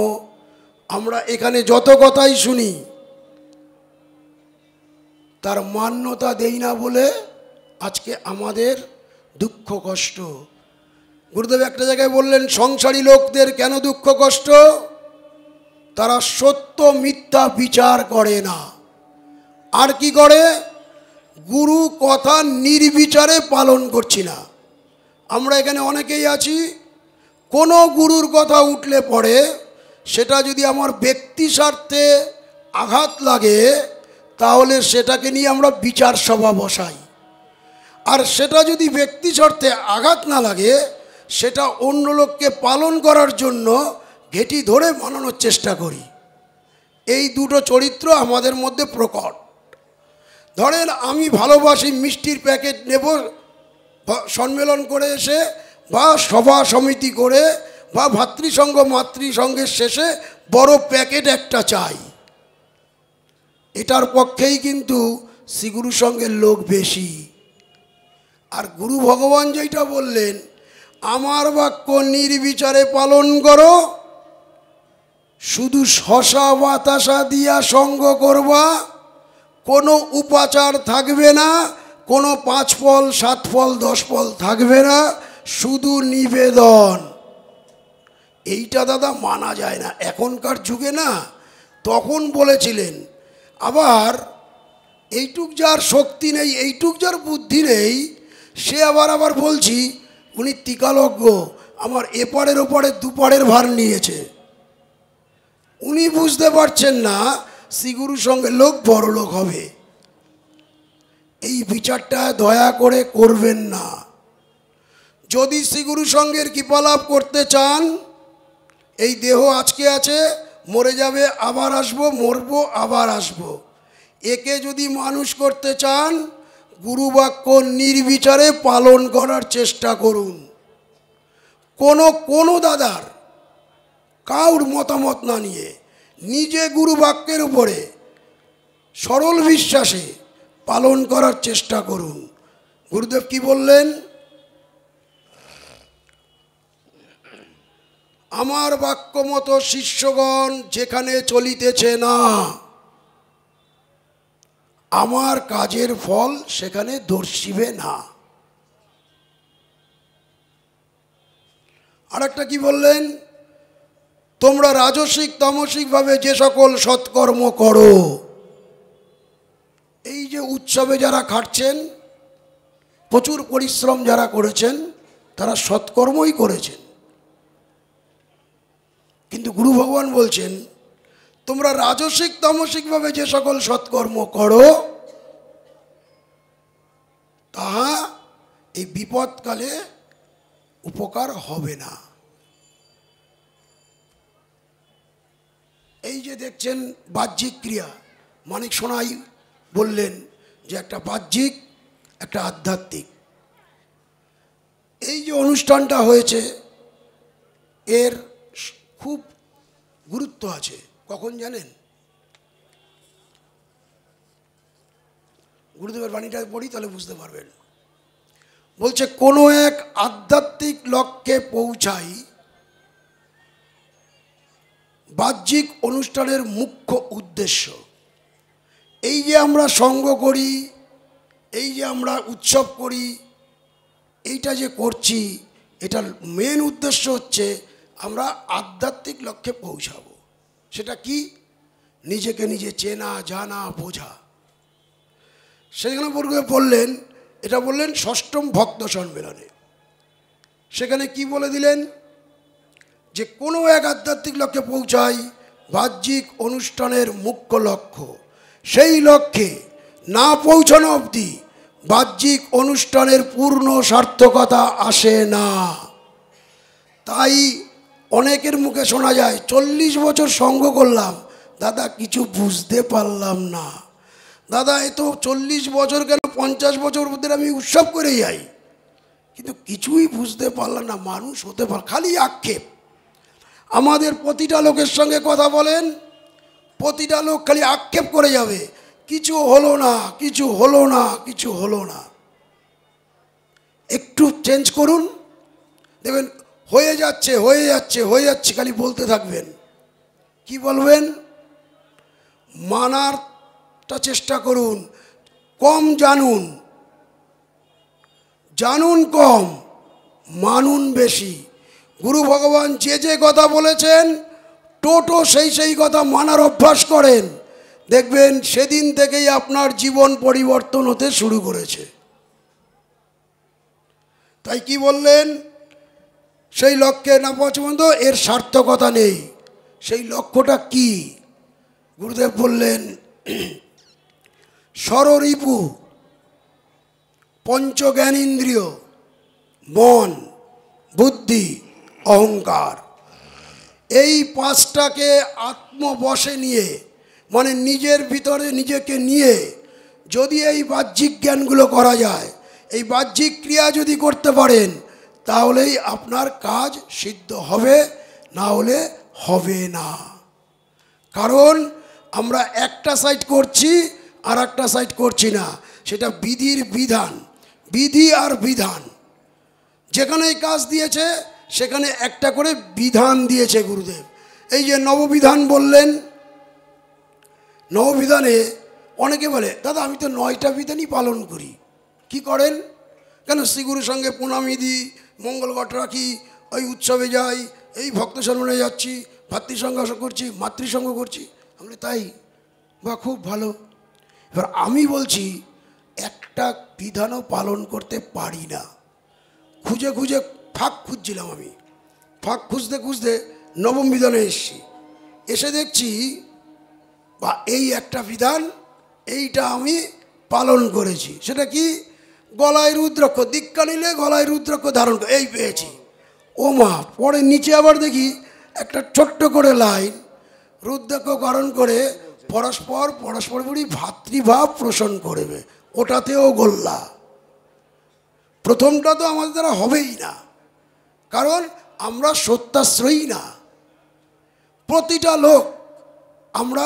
আমরা এখানে যত কথাই শুনি তার মান্যতা দেই না বলে আজকে আমাদের দুঃখ কষ্ট। গুরুদেব একটা জায়গায় বললেন সংসারী লোকদের কেন দুঃখ কষ্ট? তারা সত্য মিথ্যা বিচার করে না। আর কি করে? গুরু কথা নির্বিচারে পালন করছি না। আমরা এখানে অনেকেই আছি, কোনো গুরুর কথা উঠলে পড়ে সেটা যদি আমার ব্যক্তি স্বার্থে আঘাত লাগে তাহলে সেটাকে নিয়ে আমরা বিচার সভা বসাই। আর সেটা যদি ব্যক্তি স্বার্থে আঘাত না লাগে সেটা অন্য লোককে পালন করার জন্য ঘেঁটি ধরে মানানোর চেষ্টা করি। এই দুটো চরিত্র আমাদের মধ্যে প্রকট। ধরেন আমি ভালোবাসি মিষ্টির প্যাকেট নেব সম্মেলন করে এসে, বা সভা সমিতি করে, বা ভাতৃসংঘ মাতৃসংঘের শেষে বড় প্যাকেট একটা চাই। এটার পক্ষেই কিন্তু শ্রীগুরু সঙ্গের লোক বেশি। আর গুরু ভগবান যেটা বললেন, আমার বাক্য নির্বিচারে পালন করো, শুধু শশা বাতাসা দিয়া সঙ্গ করবা, কোনো উপাচার থাকবে না, কোনো 5 ফল 7 ফল 10 ফল থাকবে না, শুধু নিবেদন। এইটা দাদা মানা যায় না এখনকার যুগে না। তখন বলেছিলেন। আবার এইটুক যার শক্তি নেই, এইটুক যার বুদ্ধি নেই, সে আবার বলছি উনি টিকালজ্ঞ, আমার এপারের ওপারে দুপারের ভার নিয়েছে। উনি বুঝতে পারছেন না শ্রীগুরুর সঙ্গে লোক বড় লোক হবে। এই বিচারটা দয়া করে করবেন না। যদি শ্রীগুরু সঙ্গের কৃপা লাভ করতে চান, এই দেহ আজকে আছে, মরে যাবে, আবার আসবো, মরবো, আবার আসবো। একে যদি মানুষ করতে চান, গুরু বাক্য নির্বিচারে পালন করার চেষ্টা করুন। কোনো দাদার কাউর মতামত না নিয়ে নিজে গুরু বাক্যের উপরে সরল বিশ্বাসে পালন করার চেষ্টা করুন। গুরুদেব কি বললেন? আমার বাক্য মতো শিষ্যগণ যেখানে চলিতেছে না, আমার কাজের ফল সেখানে দর্শিবে না। আর একটা কি বললেন? তোমরা রাজসিক তামসিকভাবে যে সকল সৎকর্ম করো, এই যে উৎসবে যারা খাটছেন, প্রচুর পরিশ্রম যারা করেছেন, তারা সৎকর্মই করেছেন। কিন্তু গুরু ভগবান বলছেন, তোমরা রাজসিক তামসিকভাবে যে সকল সৎকর্ম করো, তাহা এই বিপদকালে উপকার হবে না। এই যে দেখছেন বাহ্যিক ক্রিয়া, মানিক সোনাই বললেন যে একটা বাহ্যিক একটা আধ্যাত্মিক, এই যে অনুষ্ঠানটা হয়েছে এর খুব গুরুত্ব আছে। কখন জানেন? গুরুদেবের বাণীটা পড়ি তাহলে বুঝতে পারবেন। বলছে, কোনো এক আধ্যাত্মিক লক্ষ্যে পৌঁছাই বাহ্যিক অনুষ্ঠানের মুখ্য উদ্দেশ্য। এই যে আমরা সঙ্গ করি, এই যে আমরা উৎসব করি, এইটা যে করছি, এটার মেন উদ্দেশ্য হচ্ছে আমরা আধ্যাত্মিক লক্ষ্যে পৌঁছাবো। সেটা কি? নিজেকে নিজে চেনা, জানা, বোঝা। সেখানে বললেন, এটা বললেন ষষ্ঠম ভক্ত সম্মেলনে। সেখানে কি বলে দিলেন? যে কোনো এক আধ্যাত্মিক লক্ষ্যে পৌঁছাই বাহ্যিক অনুষ্ঠানের মুখ্য লক্ষ্য, সেই লক্ষ্যে না পৌঁছানো অবধি বাহ্যিক অনুষ্ঠানের পূর্ণ সার্থকতা আসে না। তাই অনেকের মুখে শোনা যায়, 40 বছর সঙ্গ করলাম দাদা, কিছু বুঝতে পারলাম না। দাদা, এ তো 40 বছর কেন 50 বছর মধ্যে আমি উৎসব করে যাই, কিন্তু কিছুই বুঝতে পারলাম না। মানুষ হতে পারে, খালি আক্ষেপ। আমাদের প্রতিটা লোকের সঙ্গে কথা বলেন, প্রতিটা লোক খালি আক্ষেপ করে যাবে, কিছু হলো না, কিছু হলো না, কিছু হলো না। একটু চেঞ্জ করুন, দেখবেন হয়ে যাচ্ছে, হয়ে যাচ্ছে, হয়ে যাচ্ছে, খালি বলতে থাকবেন। কি বলবেন? মানারটা চেষ্টা করুন। কম জানুন, জানুন কম, মানুন বেশি। গুরু ভগবান যে যে কথা বলেছেন টোটো সেই কথা মানার অভ্যাস করেন, দেখবেন সেদিন থেকেই আপনার জীবন পরিবর্তন হতে শুরু করেছে। তাই কি বললেন? সেই লক্ষ্যে না পৌঁছে পর্যন্ত এর সার্থকতা নেই। সেই লক্ষ্যটা কি? গুরুদেব বললেন, ষড়রিপু, পঞ্চজ্ঞানেন্দ্রিয়, মন, বুদ্ধি, অহংকার, এই পাঁচটাকে আত্মবশে নিয়ে, মানে নিজের ভিতরে নিজেকে নিয়ে যদি এই বাহ্যিক জ্ঞানগুলো করা যায়, এই বাহ্যিক ক্রিয়া যদি করতে পারেন, তাহলেই আপনার কাজ সিদ্ধ হবে, না হলে হবে না। কারণ আমরা একটা সাইড করছি আর একটা সাইড করছি না, সেটা বিধির বিধান, বিধি আর বিধান। যেখানে কাজ দিয়েছে সেখানে একটা করে বিধান দিয়েছে গুরুদেব। এই যে নববিধান বললেন, নববিধানে অনেকে বলে, দাদা আমি তো 9টা বিধানই পালন করি। কি করেন? কেন? শ্রীগুরুর সঙ্গে প্রণামী দিই, মঙ্গলঘট রাখি, ওই উৎসবে যাই, এই ভক্ত সম্মেলনে যাচ্ছি, ভাতৃসঙ্গ করছি, মাতৃসঙ্গ করছি। আমি তাই, বা খুব ভালো। এবার আমি বলছি, একটা বিধানও পালন করতে পারি না। খুঁজে খুঁজে ফাঁক খুঁজছিলাম আমি, ফাঁক খুঁজতে খুঁজতে নবম বিধানে এসেছি। এসে দেখছি বা এই একটা বিধান, এইটা আমি পালন করেছি। সেটা কি? গলায় রুদ্রাক্ষ, দীক্ষা নিলে গলায় রুদ্রাক্ষ ধারণ করে, এই পেয়েছি। ও মা, পরে নিচে আবার দেখি একটা ছোট্ট করে লাইন, রুদ্রাক্ষ ধারণ করে পরস্পরই ভাতৃভাব পোষণ করবে, ওটাতেও গোল্লা। প্রথমটা তো আমাদের দ্বারা হবেই না, কারণ আমরা সত্যাশ্রয়ী না। প্রতিটা লোক আমরা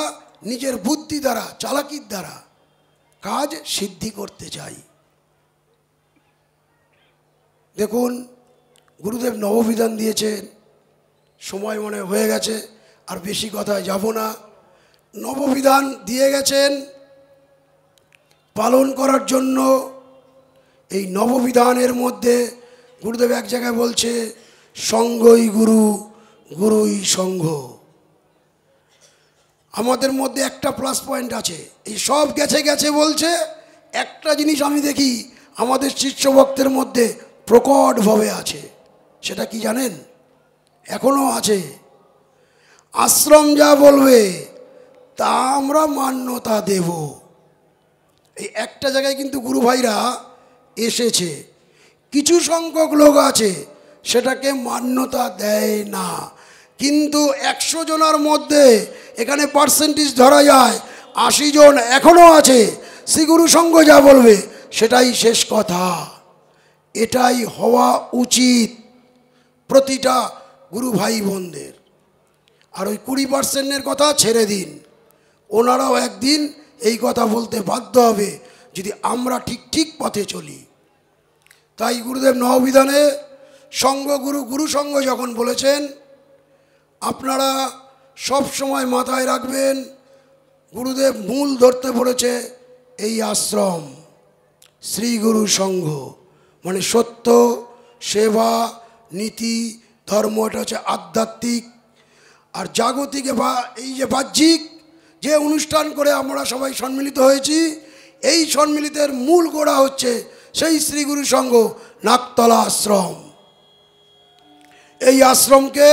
নিজের বুদ্ধি দ্বারা, চালাকির দ্বারা কাজ সিদ্ধি করতে চাই। দেখুন, গুরুদেব নববিধান দিয়েছেন, সময় মনে হয়ে গেছে, আর বেশি কথায় যাব না। নববিধান দিয়ে গেছেন পালন করার জন্য। এই নববিধানের মধ্যে গুরুদেব এক জায়গায় বলছে, সঙ্গই গুরু, গুরুই সঙ্গ। আমাদের মধ্যে একটা প্লাস পয়েন্ট আছে, এই সব গেছে গেছে বলছে, একটা জিনিস আমি দেখি আমাদের শিষ্য ভক্তের মধ্যে প্রকটভাবে আছে। সেটা কি জানেন? এখনো আছে। আশ্রম যা বলবে তা আমরা মান্যতা দেব। এই একটা জায়গায় কিন্তু গুরু ভাইরা এসেছে, কিছু সংখ্যক লোক আছে সেটাকে মান্যতা দেয় না। কিন্তু 100 জনের মধ্যে এখানে পার্সেন্টেজ ধরা যায় 80 জন এখনও আছে। শ্রীগুরু সঙ্গ যা বলবে সেটাই শেষ কথা, এটাই হওয়া উচিত প্রতিটা গুরু ভাই বোনদের। আর ওই 20% কথা ছেড়ে দিন, ওনারাও একদিন এই কথা বলতে বাধ্য হবে যদি আমরা ঠিক পথে চলি। তাই গুরুদেব নববিধানে সঙ্গ গুরু, গুরু সঙ্গ যখন বলেছেন, আপনারা সব সময় মাথায় রাখবেন, গুরুদেব মূল ধরতে পড়েছে এই আশ্রম শ্রী গুরু সঙ্ঘ, মানে সত্য, সেবা, নীতি, ধর্ম। এটা হচ্ছে আধ্যাত্মিক। আর জাগতিক বা এই যে বাহ্যিক যে অনুষ্ঠান করে আমরা সবাই সম্মিলিত হয়েছি, এই সম্মিলিতের মূল গোড়া হচ্ছে সেই শ্রীগুরু সঙ্ঘ নাকতলা আশ্রম। এই আশ্রমকে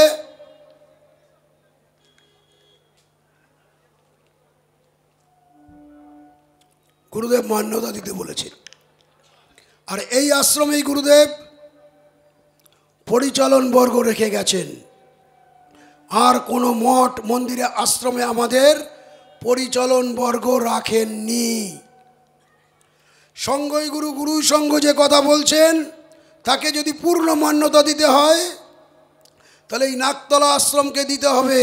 গুরুদেব মান্যতা দিতে বলেছেন। আর এই আশ্রমেই গুরুদেব পরিচালন বর্গ রেখে গেছেন। আর কোনো মঠ মন্দিরে আশ্রমে আমাদের পরিচালন বর্গ রাখেননি। সঙ্গই গুরু, গুরু সঙ্গ যে কথা বলছেন তাকে যদি পূর্ণ মান্যতা দিতে হয় তাহলে এই নাকতলা আশ্রমকে দিতে হবে।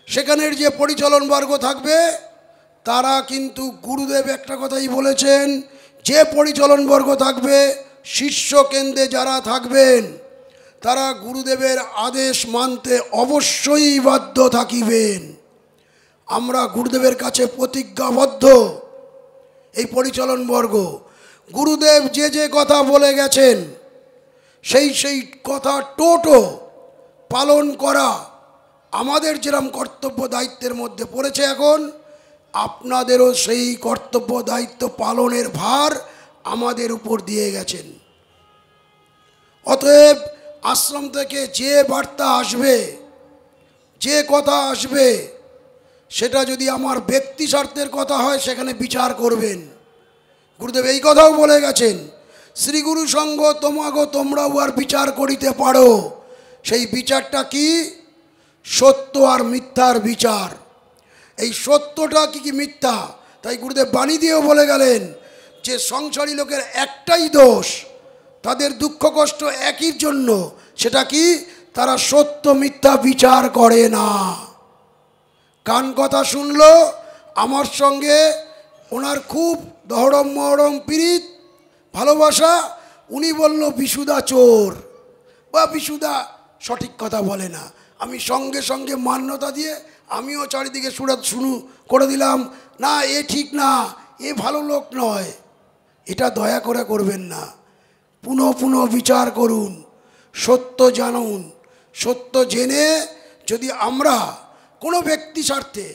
সেখানের যে পরিচালন বর্গ থাকবে তারা কিন্তু গুরুদেব একটা কথাই বলেছেন, যে পরিচালন বর্গ থাকবে, শিষ্য কেন্দ্রে যারা থাকবেন তারা গুরুদেবের আদেশ মানতে অবশ্যই বাধ্য থাকিবেন। আমরা গুরুদেবের কাছে প্রতিজ্ঞাবদ্ধ। এই পরিচালন বর্গ গুরুদেব যে যে কথা বলে গেছেন সেই কথা টোটো পালন করা আমাদের যেরকম কর্তব্য দায়িত্বের মধ্যে পড়েছে, এখন আপনাদেরও সেই কর্তব্য দায়িত্ব পালনের ভার আমাদের উপর দিয়ে গেছেন। অতএব আশ্রম থেকে যে বার্তা আসবে, যে কথা আসবে, সেটা যদি আমার ব্যক্তি স্বার্থের কথা হয় সেখানে বিচার করবেন। গুরুদেব এই কথাও বলে গেছেন, শ্রীগুরু সঙ্গ তোমাগো তোমরাও আর বিচার করিতে পারো। সেই বিচারটা কি? সত্য আর মিথ্যার বিচার। এই সত্যটা কি মিথ্যা, তাই গুরুদেব বাণী দিয়েও বলে গেলেন যে সংসারী লোকের একটাই দোষ, তাদের দুঃখ কষ্ট একই জন্য, সেটা কি? তারা সত্য মিথ্যা বিচার করে না। কান কথা শুনলো, আমার সঙ্গে ওনার খুব দহরম মহরম প্রীত ভালোবাসা, উনি বলল বিশুদা চোর বা বিশুদা সঠিক কথা বলে না, আমি সঙ্গে সঙ্গে মান্যতা দিয়ে আমিও চারিদিকে শুরু করে দিলাম, না এ ঠিক না, এ ভালো লোক নয়। এটা দয়া করে করবেন না। পুনঃ বিচার করুন, সত্য জানুন। সত্য জেনে যদি আমরা কোনো ব্যক্তি স্বার্থে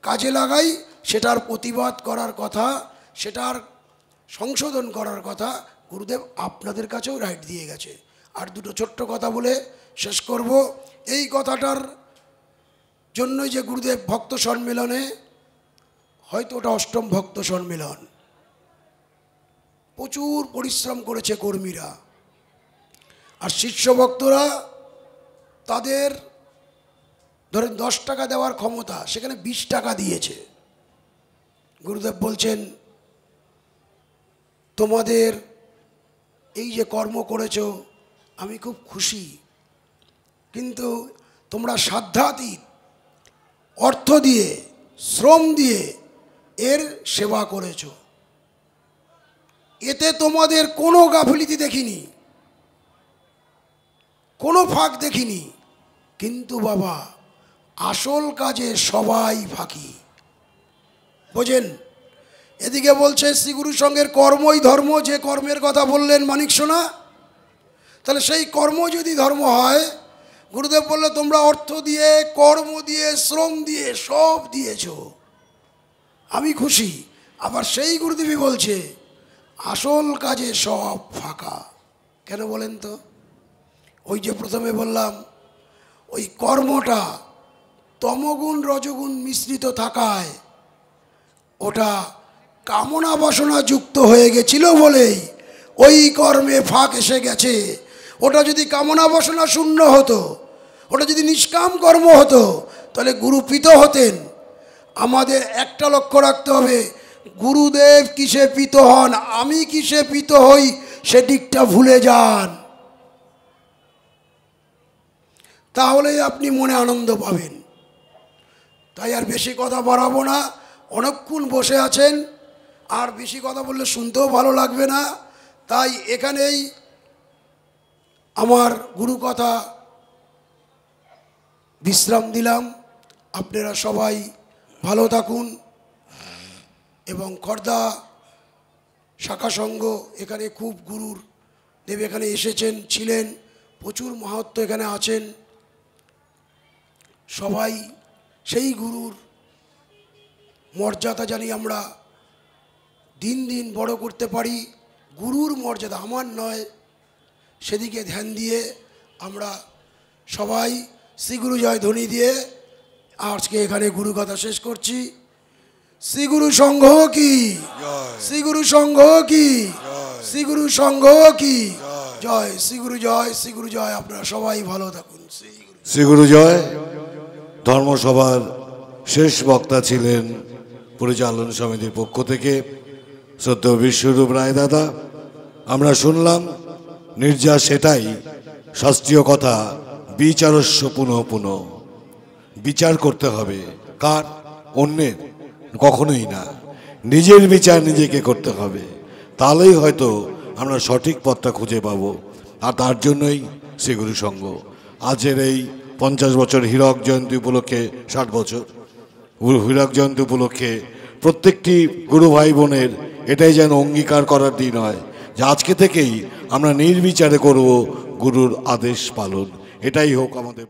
কাজে লাগাই, সেটার প্রতিবাদ করার কথা, সেটার সংশোধন করার কথা গুরুদেব আপনাদের কাছেও রাইট দিয়ে গেছে। আর দুটো ছোট্ট কথা বলে শেষ করব। এই কথাটার জন্যই যে গুরুদেব ভক্ত সম্মেলনে, হয়তো ওটা 8ম ভক্ত সম্মেলন, প্রচুর পরিশ্রম করেছে কর্মীরা, আর শিষ্য ভক্তরা তাদের ধরেন 10 টাকা দেওয়ার ক্ষমতা, সেখানে 20 টাকা দিয়েছে। গুরুদেব বলছেন, তোমাদের এই যে কর্ম করেছো আমি খুব খুশি, কিন্তু তোমরা সাধ্যাতীত অর্থ দিয়ে, শ্রম দিয়ে এর সেবা করেছ। এতে তোমাদের কোনো গাফিলতি দেখিনি, কোনো ফাঁক দেখিনি। কিন্তু বাবা, আসল কাজে সবাই ফাঁকি, বোঝেন? এদিকে বলছে শ্রীগুরু সঙ্গের কর্মই ধর্ম, যে কর্মের কথা বললেন মানিক সোনা, তাহলে সেই কর্ম যদি ধর্ম হয়, গুরুদেব বললে তোমরা অর্থ দিয়ে, কর্ম দিয়ে, শ্রম দিয়ে সব দিয়েছ, আমি খুশি। আবার সেই গুরুদেবই বলছে আসল কাজে সব ফাঁকা। কেন বলেন তো? ওই যে প্রথমে বললাম, ওই কর্মটা তমগুণ রজগুণ মিশ্রিত থাকায় ওটা কামনা বাসনা যুক্ত হয়ে গেছিল বলেই ওই কর্মে ফাঁক এসে গেছে। ওটা যদি কামনা বাসনা শূন্য হতো, ওটা যদি নিষ্কাম কর্ম হতো, তাহলে গুরু প্রীত হতেন। আমাদের একটা লক্ষ্য রাখতে হবে, গুরুদেব কিসে প্রীত হন, আমি কিসে প্রীত হই সেদিকটা ভুলে যান, তাহলেই আপনি মনে আনন্দ পাবেন। তাই আর বেশি কথা বাড়াবো না, অনেকক্ষণ বসে আছেন, আর বেশি কথা বললে শুনতেও ভালো লাগবে না। তাই এখানেই আমার গুরু কথা বিশ্রাম দিলাম। আপনারা সবাই ভালো থাকুন। এবং খর্দা শাখা সংঘ এখানে খুব গুরুর দেব এখানে এসেছেন, ছিলেন, প্রচুর মাহাত্ম্য এখানে আছেন। সবাই সেই গুরুর মর্যাদা জানি আমরা দিন দিন বড় করতে পারি। গুরুর মর্যাদা আমার নয়, সেদিকে ধ্যান দিয়ে আমরা সবাই শ্রীগুরু জয় ধ্বনি দিয়ে আজকে এখানে গুরু কথা শেষ করছি। শ্রীগুরু সংঘ কি, শ্রীগুরু সংঘ কি, শ্রীগুরু সংঘ কি জয়, শ্রীগুরু জয়, শ্রীগুরু জয়। আপনারা সবাই ভালো থাকুন। শ্রীগুরু জয়। ধর্মসভার শেষ বক্তা ছিলেন পরিচালন সমিতির পক্ষ থেকে শ্রদ্ধেয় বিশ্বরূপ রায় দাদা। আমরা শুনলাম নির্যাস সেটাই শাস্ত্রীয় কথা, বিচারস্য পুনঃ পুনঃ। বিচার করতে হবে কার? অন্যের? কখনোই না, নিজের বিচার নিজেকে করতে হবে, তাহলেই হয়তো আমরা সঠিক পথটা খুঁজে পাব। আর তার জন্যই শ্রীগুরু সংঘ আজের এই 50 বছর হীরক জয়ন্তী উপলক্ষে, 60 বছর হীরক জয়ন্তী উপলক্ষে প্রত্যেকটি গুরু ভাই বোনের এটাই যেন অঙ্গীকার করার দিন হয় যে আজকে থেকেই আমরা নির্বিচারে করব গুরুর আদেশ পালন। এটাই হোক আমাদের।